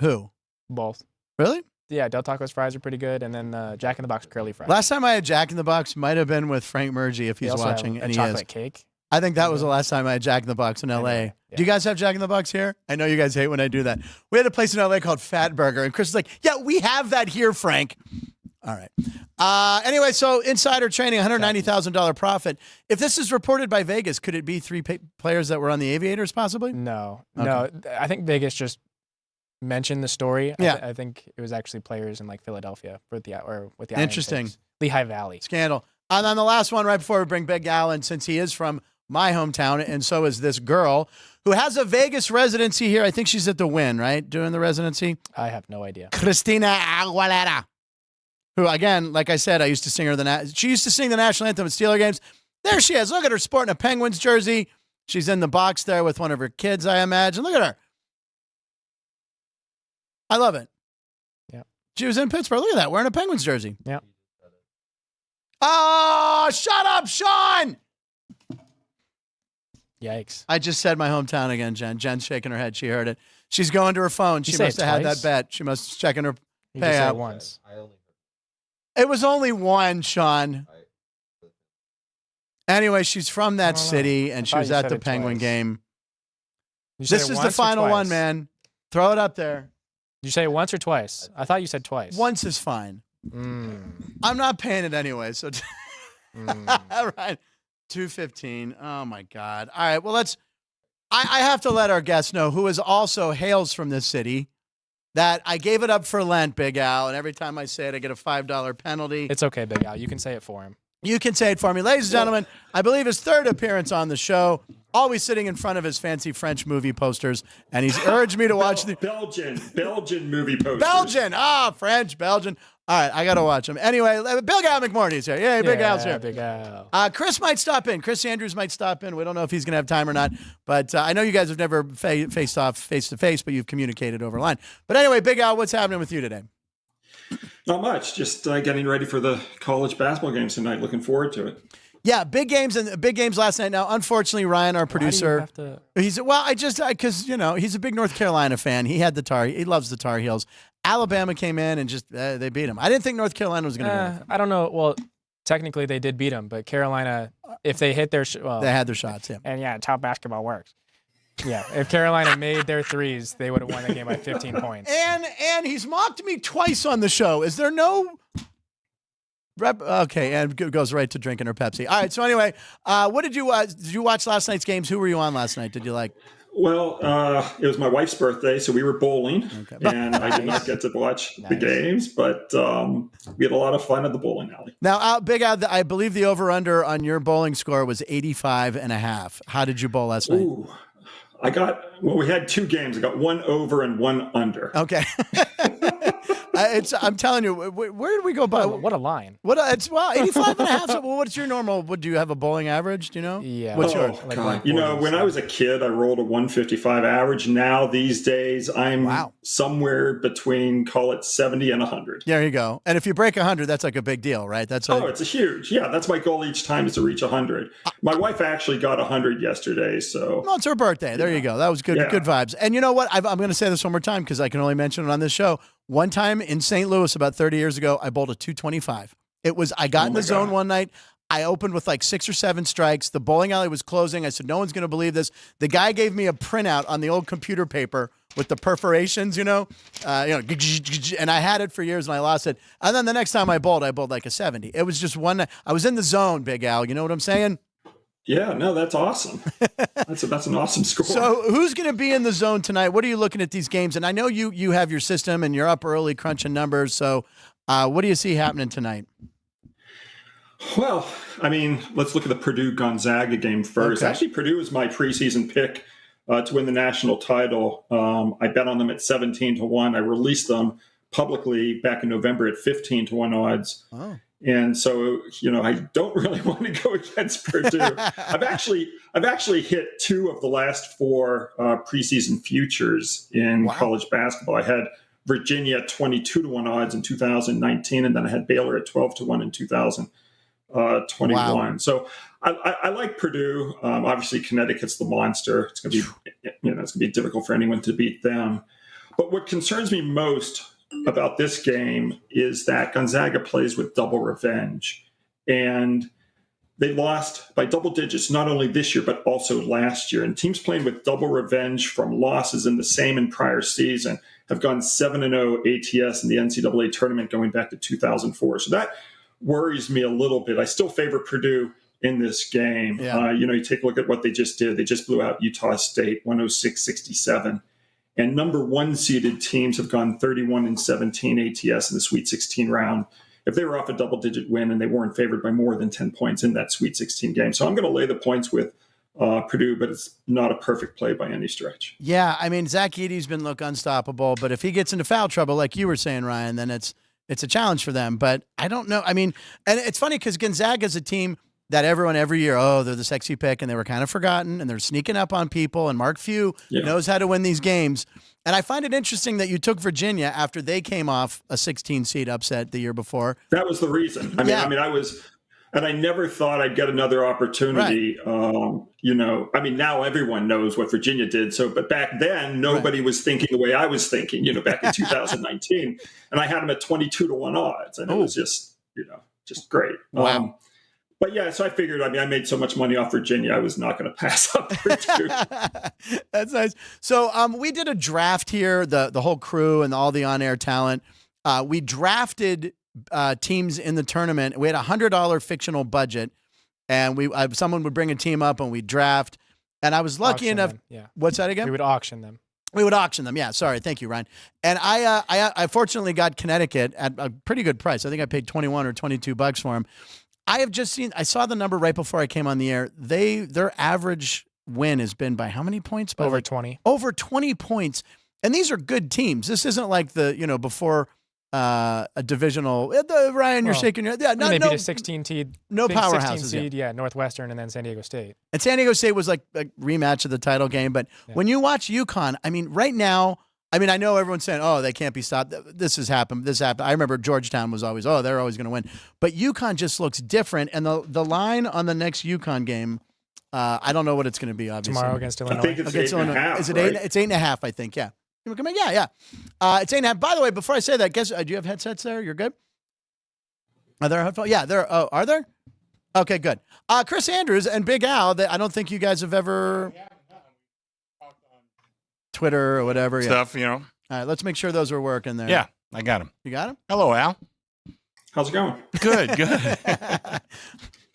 Who? Both. Really? Yeah, Del Taco's fries are pretty good, and then Jack in the Box curly fries. Last time I had Jack in the Box might have been with Frank McMordie if he's watching, and he is. Chocolate cake. I think that was the last time I had Jack in the Box in L.A. Yeah. Do you guys have Jack in the Box here? I know you guys hate when I do that. We had a place in L.A. called Fat Burger, and Chris is like, yeah, we have that here, Frank. All right. Anyway, so insider trading, $190,000 profit. If this is reported by Vegas, could it be 3 players that were on the Aviators possibly? No. I think Vegas just mentioned the story. Yeah. I think it was actually players in like Philadelphia with the Interesting. Lehigh Valley scandal. And then the last one right before we bring Big Allen, since he is from my hometown, and so is this girl who has a Vegas residency here. I think she's at the Wynn, right? Doing the residency. I have no idea. Cristina Aguilera. Who, again, like I said, I used to sing her she used to sing the national anthem at Steeler games. There she is. Look at her sporting a Penguins jersey. She's in the box there with one of her kids, I imagine. Look at her. I love it. Yeah. She was in Pittsburgh. Look at that, wearing a Penguins jersey. Yeah. Oh, shut up, Sean. Yikes. I just said my hometown again, Jen. Jen's shaking her head. She heard it. She's going to her phone. She must have had that bet. She must have checking her payout. You just said it once. It was only one, Sean. Anyway, she's from that city, and she was at the Penguin game. This is the final one, man. Throw it up there. Did you say it once or twice? I thought you said twice. Once is fine. I'm not paying it anyway, so. All right. 2:15. Oh, my God. All right, well, I have to let our guest know, who is also hails from this city, that I gave it up for Lent, Big Al, and every time I say it, I get a $5 penalty. It's okay, Big Al. You can say it for him. You can say it for me. Ladies and gentlemen, I believe his third appearance on the show, always sitting in front of his fancy French movie posters, and he's urged me to watch the Belgian movie posters. French, Belgian. All right, I got to watch them. Anyway, Big Al McMordie's here. Yay, Big Al's here. Big Al. Chris might stop in. Chris Andrews might stop in. We don't know if he's going to have time or not, but I know you guys have never faced off face-to-face, but you've communicated over line. But anyway, Big Al, what's happening with you today? Not much. Just getting ready for the college basketball games tonight. Looking forward to it. Yeah, big games last night. Now, unfortunately, Ryan, our producer, he's because he's a big North Carolina fan. He loves the Tar Heels. Alabama came in and just they beat him. I didn't think North Carolina was going to win. I don't know. Well, technically they did beat them, but Carolina, if they hit their, they had their shots. Yeah, and it's how basketball works. Yeah, if Carolina made their threes, they would have won that game by 15 points. And he's mocked me twice on the show. Is there no rep? Okay, and goes right to drinking her Pepsi. All right. So anyway, what did you watch last night's games? Who were you on last night? Did you like? Well, it was my wife's birthday, so we were bowling, and I did not get to watch the games, but we had a lot of fun at the bowling alley. Now, Big Al, I believe the over-under on your bowling score was 85.5. How did you bowl last night? Ooh. We had two games. I got one over and one under. Okay. I'm telling you, where did we go by? What a line. 85.5. So, what's your normal? Do you have a bowling average? Do you know? Yeah. What's yours? God. When I was a kid, I rolled a 155 average. Now, these days, I'm somewhere between, call it 70 and 100. There you go. And if you break 100, that's like a big deal, right? It's a huge. Yeah, that's my goal each time is to reach 100. My wife actually got 100 yesterday, so. Well, it's her birthday. There you go. That was good. Yeah. Good vibes. And you know what? I'm going to say this one more time because I can only mention it on this show. One time in St. Louis about 30 years ago, I bowled a 225. I got in the zone one night. I opened with like 6 or 7 strikes. The bowling alley was closing. I said, no one's going to believe this. The guy gave me a printout on the old computer paper with the perforations, and I had it for years and I lost it. And then the next time I bowled like a 70. It was just one. I was in the zone, Big Al. You know what I'm saying? Yeah, no, that's awesome. That's an awesome score. So who's going to be in the zone tonight? What are you looking at these games? And I know you have your system and you're up early crunching numbers. So what do you see happening tonight? Well, let's look at the Purdue-Gonzaga game first. Okay. Actually, Purdue is my preseason pick to win the national title. I bet on them at 17-1. I released them publicly back in November at 15-1 odds. Oh. And so, I don't really want to go against Purdue. I've actually hit 2 of the last 4 preseason futures in college basketball. I had Virginia at 22-1 odds in 2019, and then I had Baylor at 12-1 in 2021. Wow. So I like Purdue. Obviously, Connecticut's the monster. It's going to be, it's going to be difficult for anyone to beat them. But what concerns me most about this game is that Gonzaga plays with double revenge, and they lost by double digits not only this year but also last year. And teams playing with double revenge from losses in the same and prior season have gone 7-0 ATS in the NCAA tournament going back to 2004. So that worries me a little bit. I still favor Purdue in this game. Yeah. You take a look at what they just did. They just blew out Utah State 106-67. And number 1 seeded teams have gone 31-17 ATS in the Sweet 16 round. If they were off a double-digit win and they weren't favored by more than 10 points in that Sweet 16 game. So I'm going to lay the points with Purdue, but it's not a perfect play by any stretch. Yeah, Zach Edey's been unstoppable, but if he gets into foul trouble, like you were saying, Ryan, then it's a challenge for them. But I don't know. And it's funny because Gonzaga's a team that everyone every year, they're the sexy pick, and they were kind of forgotten, and they're sneaking up on people, and Mark Few knows how to win these games. And I find it interesting that you took Virginia after they came off a 16-seed upset the year before. That was the reason. I never thought I'd get another opportunity. Right. Now everyone knows what Virginia did. But back then, nobody was thinking the way I was thinking, back in 2019. And I had them at 22-1 odds, and it was just great. Wow. But yeah, so I figured, I made so much money off Virginia, I was not going to pass up Purdue. That's nice. So we did a draft here, the whole crew and all the on-air talent. We drafted teams in the tournament. We had $100 fictional budget, and someone would bring a team up and we'd draft. And I was lucky enough. Them, yeah. What's that again? We would auction them. Yeah. Sorry. Thank you, Ryan. And I fortunately got Connecticut at a pretty good price. I think I paid $21 or $22 for them. I saw the number right before I came on the air. Their average win has been by how many points? By over 20. Over 20 points. And these are good teams. This isn't like before a divisional. Ryan, you're shaking your head. Yeah, they beat a 16 seed. No powerhouses. 16 seed, yeah, Northwestern and then San Diego State. And San Diego State was like a rematch of the title game. But when you watch UConn, right now, I know everyone's saying, oh, they can't be stopped. This happened. I remember Georgetown was always, they're always going to win. But UConn just looks different. And the line on the next UConn game, I don't know what it's going to be, obviously. Tomorrow against Illinois. I think it's 8.5. Is it right? 8? It's 8.5, I think, yeah. Yeah. It's 8.5. By the way, before I say that, do you have headsets there? You're good? Are there headphones? Yeah, there. Oh, are there? Okay, good. Chris Andrews and Big Al, I don't think you guys have ever... Twitter or whatever stuff, All right, let's make sure those are working there. Yeah, I got him. You got him? Hello, Al. How's it going? Good.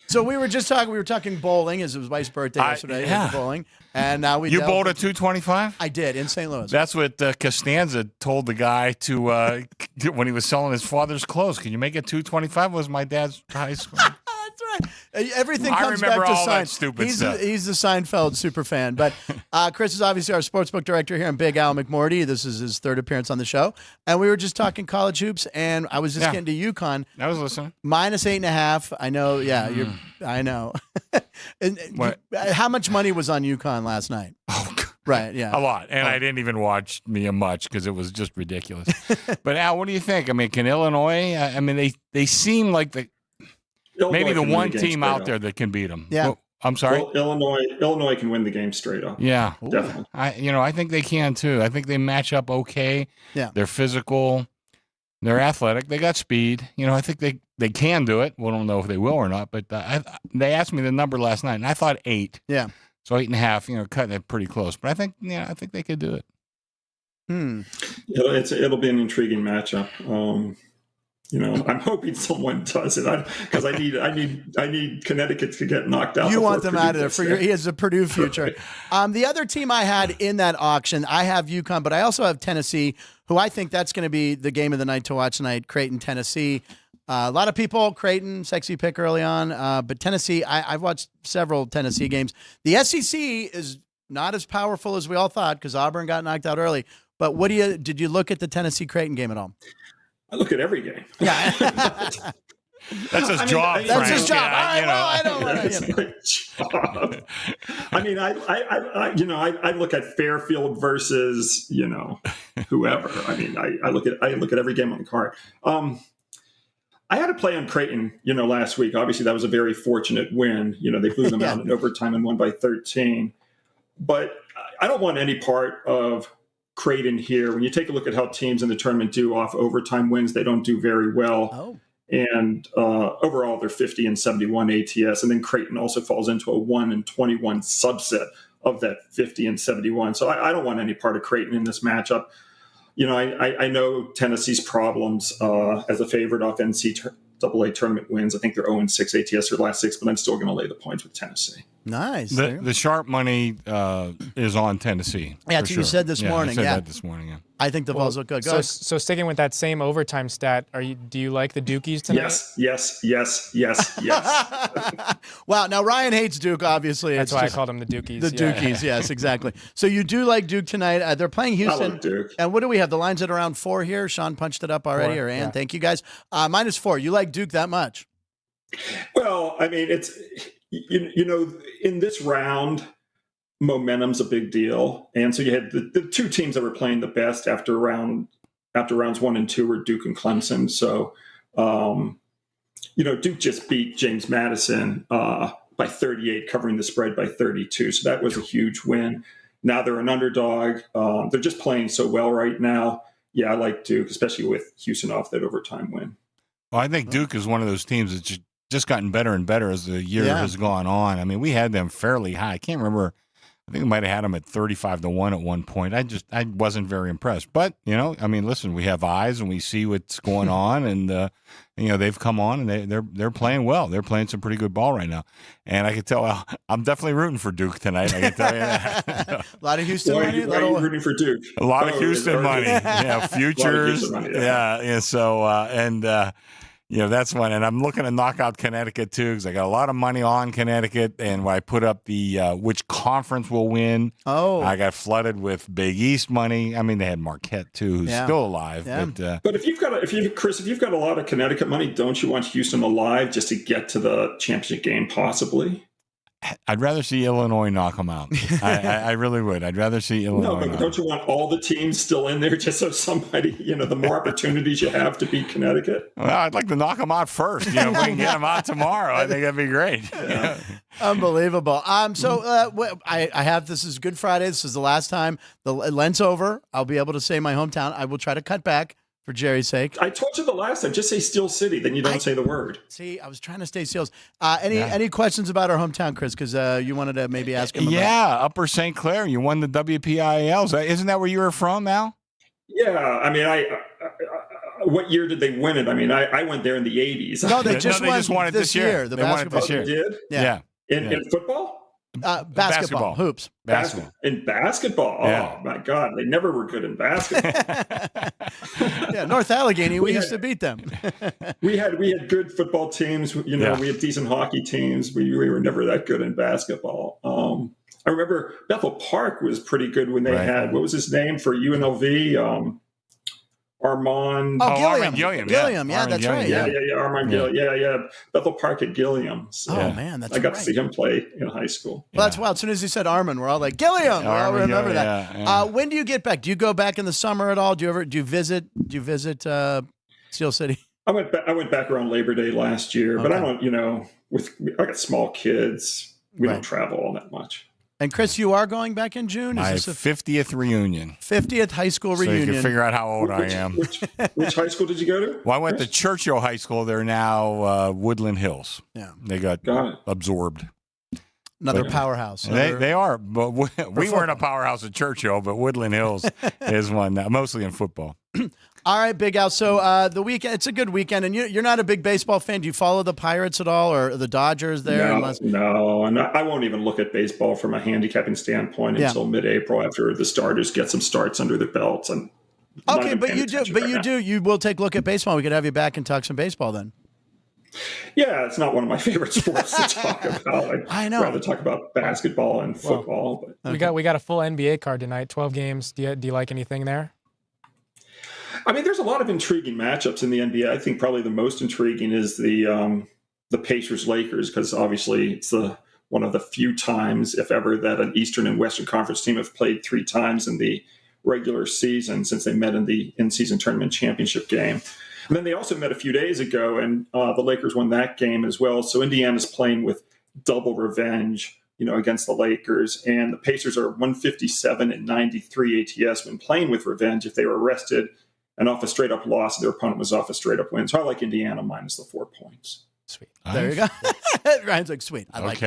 So we were talking bowling. It was Wife's birthday yesterday. Yeah. Bowling, and now You bowled a 225? I did in St. Louis. That's what Costanza told the guy to when he was selling his father's clothes. Can you make it 225? Was my dad's high school. That's right. Everything comes back to all Seinfeld. that stupid stuff. He's the Seinfeld super fan. But Chris is obviously our sportsbook director here, and Big Al McMordie. This is his third appearance on the show. And we were just talking college hoops, and I was just getting to UConn. I was listening. Minus 8.5. I know. Yeah, I know. How much money was on UConn last night? Oh, right. Yeah, a lot. And I didn't even watch much because it was just ridiculous. But Al, what do you think? Can Illinois? They seem like maybe the one team out there that can beat them. Yeah. Well, I'm sorry. Well, Illinois can win the game straight up. Yeah, definitely. I think they can too. I think they match up okay. Yeah, they're physical, they're athletic, they got speed. I think they can do it. We don't know if they will or not. But they asked me the number last night, and I thought 8. Yeah, so 8.5. Cutting it pretty close. But I think they could do it. It'll be an intriguing matchup. I'm hoping someone does it because I need Connecticut to get knocked out. You want them out of there he has a Purdue future. Right. The other team I had in that auction, I have UConn, but I also have Tennessee, who I think that's going to be the game of the night to watch tonight. Creighton, Tennessee. A lot of people, Creighton, sexy pick early on, but Tennessee. I've watched several Tennessee games. The SEC is not as powerful as we all thought because Auburn got knocked out early. But did you look at the Tennessee Creighton game at all? I look at every game. Yeah. That's his job. That's his job. I don't want to. Job. I look at Fairfield versus whoever. I look at every game on the card. I had a play on Creighton, last week. Obviously, that was a very fortunate win. They blew them out in overtime and won by 13. But I don't want any part of Creighton here. When you take a look at how teams in the tournament do off overtime wins, they don't do very well. Oh. And overall, they're 50 and 71 ATS. And then Creighton also falls into a 1 and 21 subset of that 50 and 71. So I don't want any part of Creighton in this matchup. I know Tennessee's problems as a favorite off NCAA tournament wins. I think they're 0-6 ATS their last 6, but I'm still going to lay the points with Tennessee. Nice. The sharp money is on Tennessee. Yeah, that's what you said this morning. I said that this morning. Yeah. I think the balls look good. So sticking with that same overtime stat, do you like the Dukies tonight? Yes. Wow. Now Ryan hates Duke. Obviously, that's why I called them the Dukies. The Dukies. Yes, exactly. So you do like Duke tonight. They're playing Houston. I like Duke. And what do we have? The line's at around 4 here. Sean punched it up already. 4, or Ann. Yeah. Thank you guys. -4. You like Duke that much? Well, it's in this round, momentum's a big deal, and so you had the two teams that were playing the best after rounds 1 and 2 were Duke and Clemson. So, Duke just beat James Madison by 38, covering the spread by 32. So that was a huge win. Now they're an underdog. They're just playing so well right now. Yeah, I like Duke, especially with Houston off that overtime win. Well, I think Duke is one of those teams that just gotten better and better as the year has gone on. I mean, we had them fairly high. I can't remember. I think we might have had them at 35-1 at one point. I wasn't very impressed. But, I mean, listen, we have eyes and we see what's going on, and they've come on and they're playing well. They're playing some pretty good ball right now. And I can tell I'm definitely rooting for Duke tonight. I can tell you that. A lot of Houston money. Why are you rooting for Duke? A lot of Houston money. Yeah, futures. Money, yeah. So that's one. And I'm looking to knock out Connecticut, too, because I got a lot of money on Connecticut. And when I put up the which conference will win, I got flooded with Big East money. I mean, they had Marquette, too, who's still alive. Yeah. But if you've got a lot of Connecticut money, don't you want Houston alive just to get to the championship game, possibly? I'd rather see Illinois knock them out. I really would. I'd rather see Illinois. No, but don't you want all the teams still in there just so somebody, the more opportunities you have to beat Connecticut? Well, I'd like to knock them out first. If we can get them out tomorrow, I think that'd be great. Yeah. Unbelievable. So I have, this is Good Friday. This is the last time the Lent's over. I'll be able to say my hometown. I will try to cut back for Jerry's sake. I told you the last time, just say Steel City, then you don't say the word. See, I was trying to stay Steels. Any questions about our hometown, Chris? Because you wanted to maybe ask him about. Yeah, Upper St. Clair. You won the WPIALs. Isn't that where you were from, Al? Yeah, I mean, what year did they win it? I mean, I went there in the 80s. No, they just won it this year. The basketball. They did? Yeah. In football? Basketball. Hoops. Basketball. In basketball? Oh, my God. They never were good in basketball. Yeah, North Allegheny, we used to beat them. we had good football teams. We had decent hockey teams. We were never that good in basketball. I remember Bethel Park was pretty good when they had, what was his name for UNLV? Armand. Gilliam. Yeah, that's right. Yeah, Armand Gilliam. Yeah. Bethel Park at Gilliam. So man, that's I got to see him play in high school. Well, that's wild. As soon as he said Armand, we're all like, Gilliam. We all remember that. Yeah. When do you get back? Do you go back in the summer at all? Do you visit Steel City? I went back around Labor Day last year, but I don't, I got small kids. We don't travel all that much. And Chris, you are going back in June? My 50th reunion. 50th high school reunion. So you can figure out how old I am. Which high school did you go to? Well, I went to Churchill High School. They're now Woodland Hills. Yeah. They got absorbed. Another powerhouse. They are, but we weren't a powerhouse at Churchill, but Woodland Hills is one now, mostly in football. All right, Big Al. So the weekend, it's a good weekend, and you're not a big baseball fan. Do you follow the Pirates at all, or the Dodgers there? No, and I won't even look at baseball from a handicapping standpoint until mid-April after the starters get some starts under their belts. And okay, but you will take a look at baseball. We could have you back and talk some baseball then. Yeah, it's not one of my favorite sports to talk about. I know. I'd rather talk about basketball and football. But we got a full NBA card tonight. 12 games. Do you like anything there? I mean, there's a lot of intriguing matchups in the NBA. I think probably the most intriguing is the Pacers-Lakers, because obviously it's one of the few times, if ever, that an Eastern and Western Conference team have played 3 times in the regular season since they met in the in-season tournament championship game. And then they also met a few days ago, and the Lakers won that game as well. So Indiana's playing with double revenge, against the Lakers. And the Pacers are 157 and 93 ATS when playing with revenge if they were arrested and off a straight-up loss, their opponent was off a straight-up win. So I like Indiana minus the 4 points. Sweet. There you go. Ryan's like, sweet. I like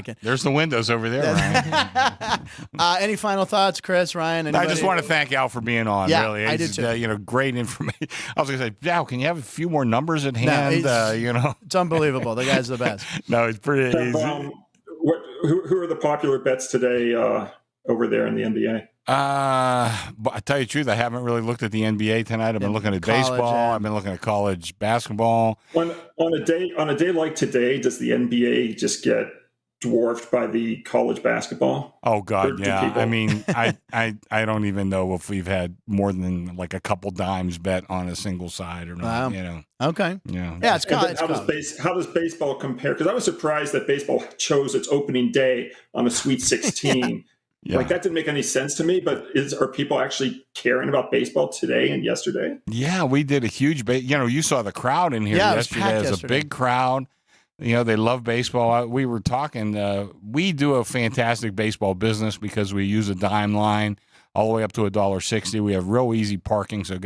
it. There's the windows over there, Ryan. Any final thoughts, Chris, Ryan? Anybody? I just want to thank Al for being on, really. I did too. Great information. I was going to say, Al, can you have a few more numbers at hand? It's unbelievable. The guy's the best. No, it's pretty easy. Who are the popular bets today over there in the NBA? But I tell you the truth, I haven't really looked at the NBA tonight. I've been looking at baseball. I've been looking at college basketball. On a day like today, does the NBA just get dwarfed by the college basketball? Oh God, yeah. I mean, I don't even know if we've had more than like a couple dimes bet on a single side or not. Okay. Yeah. Yeah. How does baseball compare? Because I was surprised that baseball chose its opening day on a Sweet 16. Yeah. Like that didn't make any sense to me, but are people actually caring about baseball today and yesterday? Yeah, we did a huge, you saw the crowd in here yesterday. It was a big crowd. They love baseball. We were talking, we do a fantastic baseball business because we use a dime line. all the way up to $1.60. We have real easy parking. So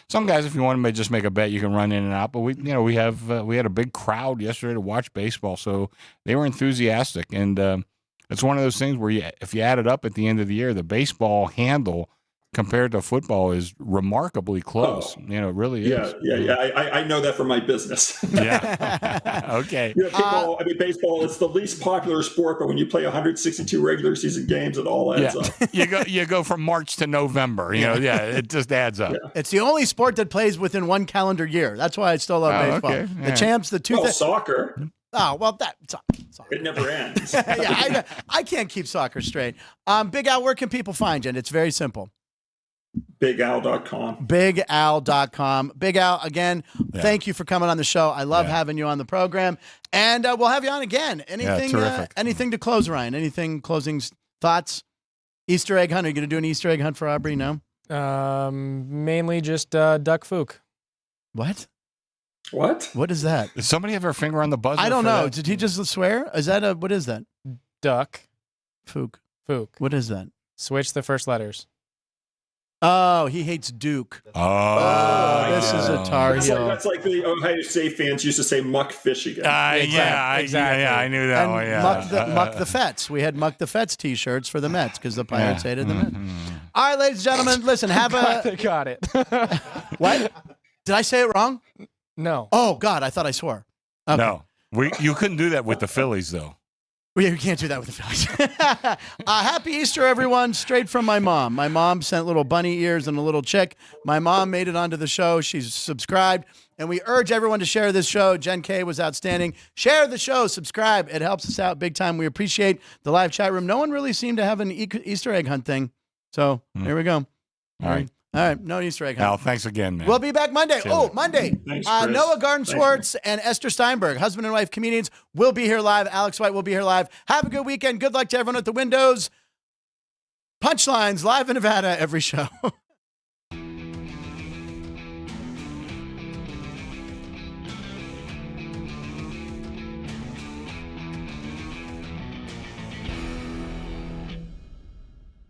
some guys, if you want to just make a bet, you can run in and out. But we had a big crowd yesterday to watch baseball, so they were enthusiastic. And it's one of those things where if you add it up at the end of the year, the baseball handle compared to football is remarkably close. It really is. Yeah. I know that from my business. Yeah. Okay. Baseball is the least popular sport, but when you play 162 regular season games, it all adds up. You go from March to November. It just adds up. Yeah. It's the only sport that plays within one calendar year. That's why I still love baseball. Okay. The champs, soccer. Oh, well, soccer. It never ends. I can't keep soccer straight. Big Al, where can people find you? And it's very simple. BigAl.com. BigAl.com. Big Al, again, thank you for coming on the show. I love having you on the program. And we'll have you on again. Anything to close, Ryan? Anything closing thoughts? Easter egg hunt? Are you going to do an Easter egg hunt for Aubrey? No? Mainly just duck fook. What? What is that? Did somebody have their finger on the buzzer? I don't know. Did he just swear? What is that? Duck. Fook. What is that? Switch the first letters. Oh, he hates Duke. This is a Tar Heel. That's like the Ohio State fans used to say muck fish again. Exactly. I knew that one. Yeah. Muck the Fets. We had Muck the Fets T-shirts for the Mets because the Pirates hated the Mets. All right, ladies and gentlemen, listen, Got it. What? Did I say it wrong? No. Oh, God, I thought I swore. Okay. No. You couldn't do that with the Phillies, though. Well, you can't do that with the Phillies. Happy Easter, everyone. Straight from my mom. My mom sent little bunny ears and a little chick. My mom made it onto the show. She's subscribed. And we urge everyone to share this show. Jen K was outstanding. Share the show. Subscribe. It helps us out big time. We appreciate the live chat room. No one really seemed to have an Easter egg hunt thing. So here we go. All right. No Easter egg hunt. Al, thanks again, man. We'll be back Monday. Monday. Thanks, Noah Garden-Schwartz and Esther Steinberg, husband and wife comedians, will be here live. Alex White will be here live. Have a good weekend. Good luck to everyone at the windows. Punchlines live in Nevada every show.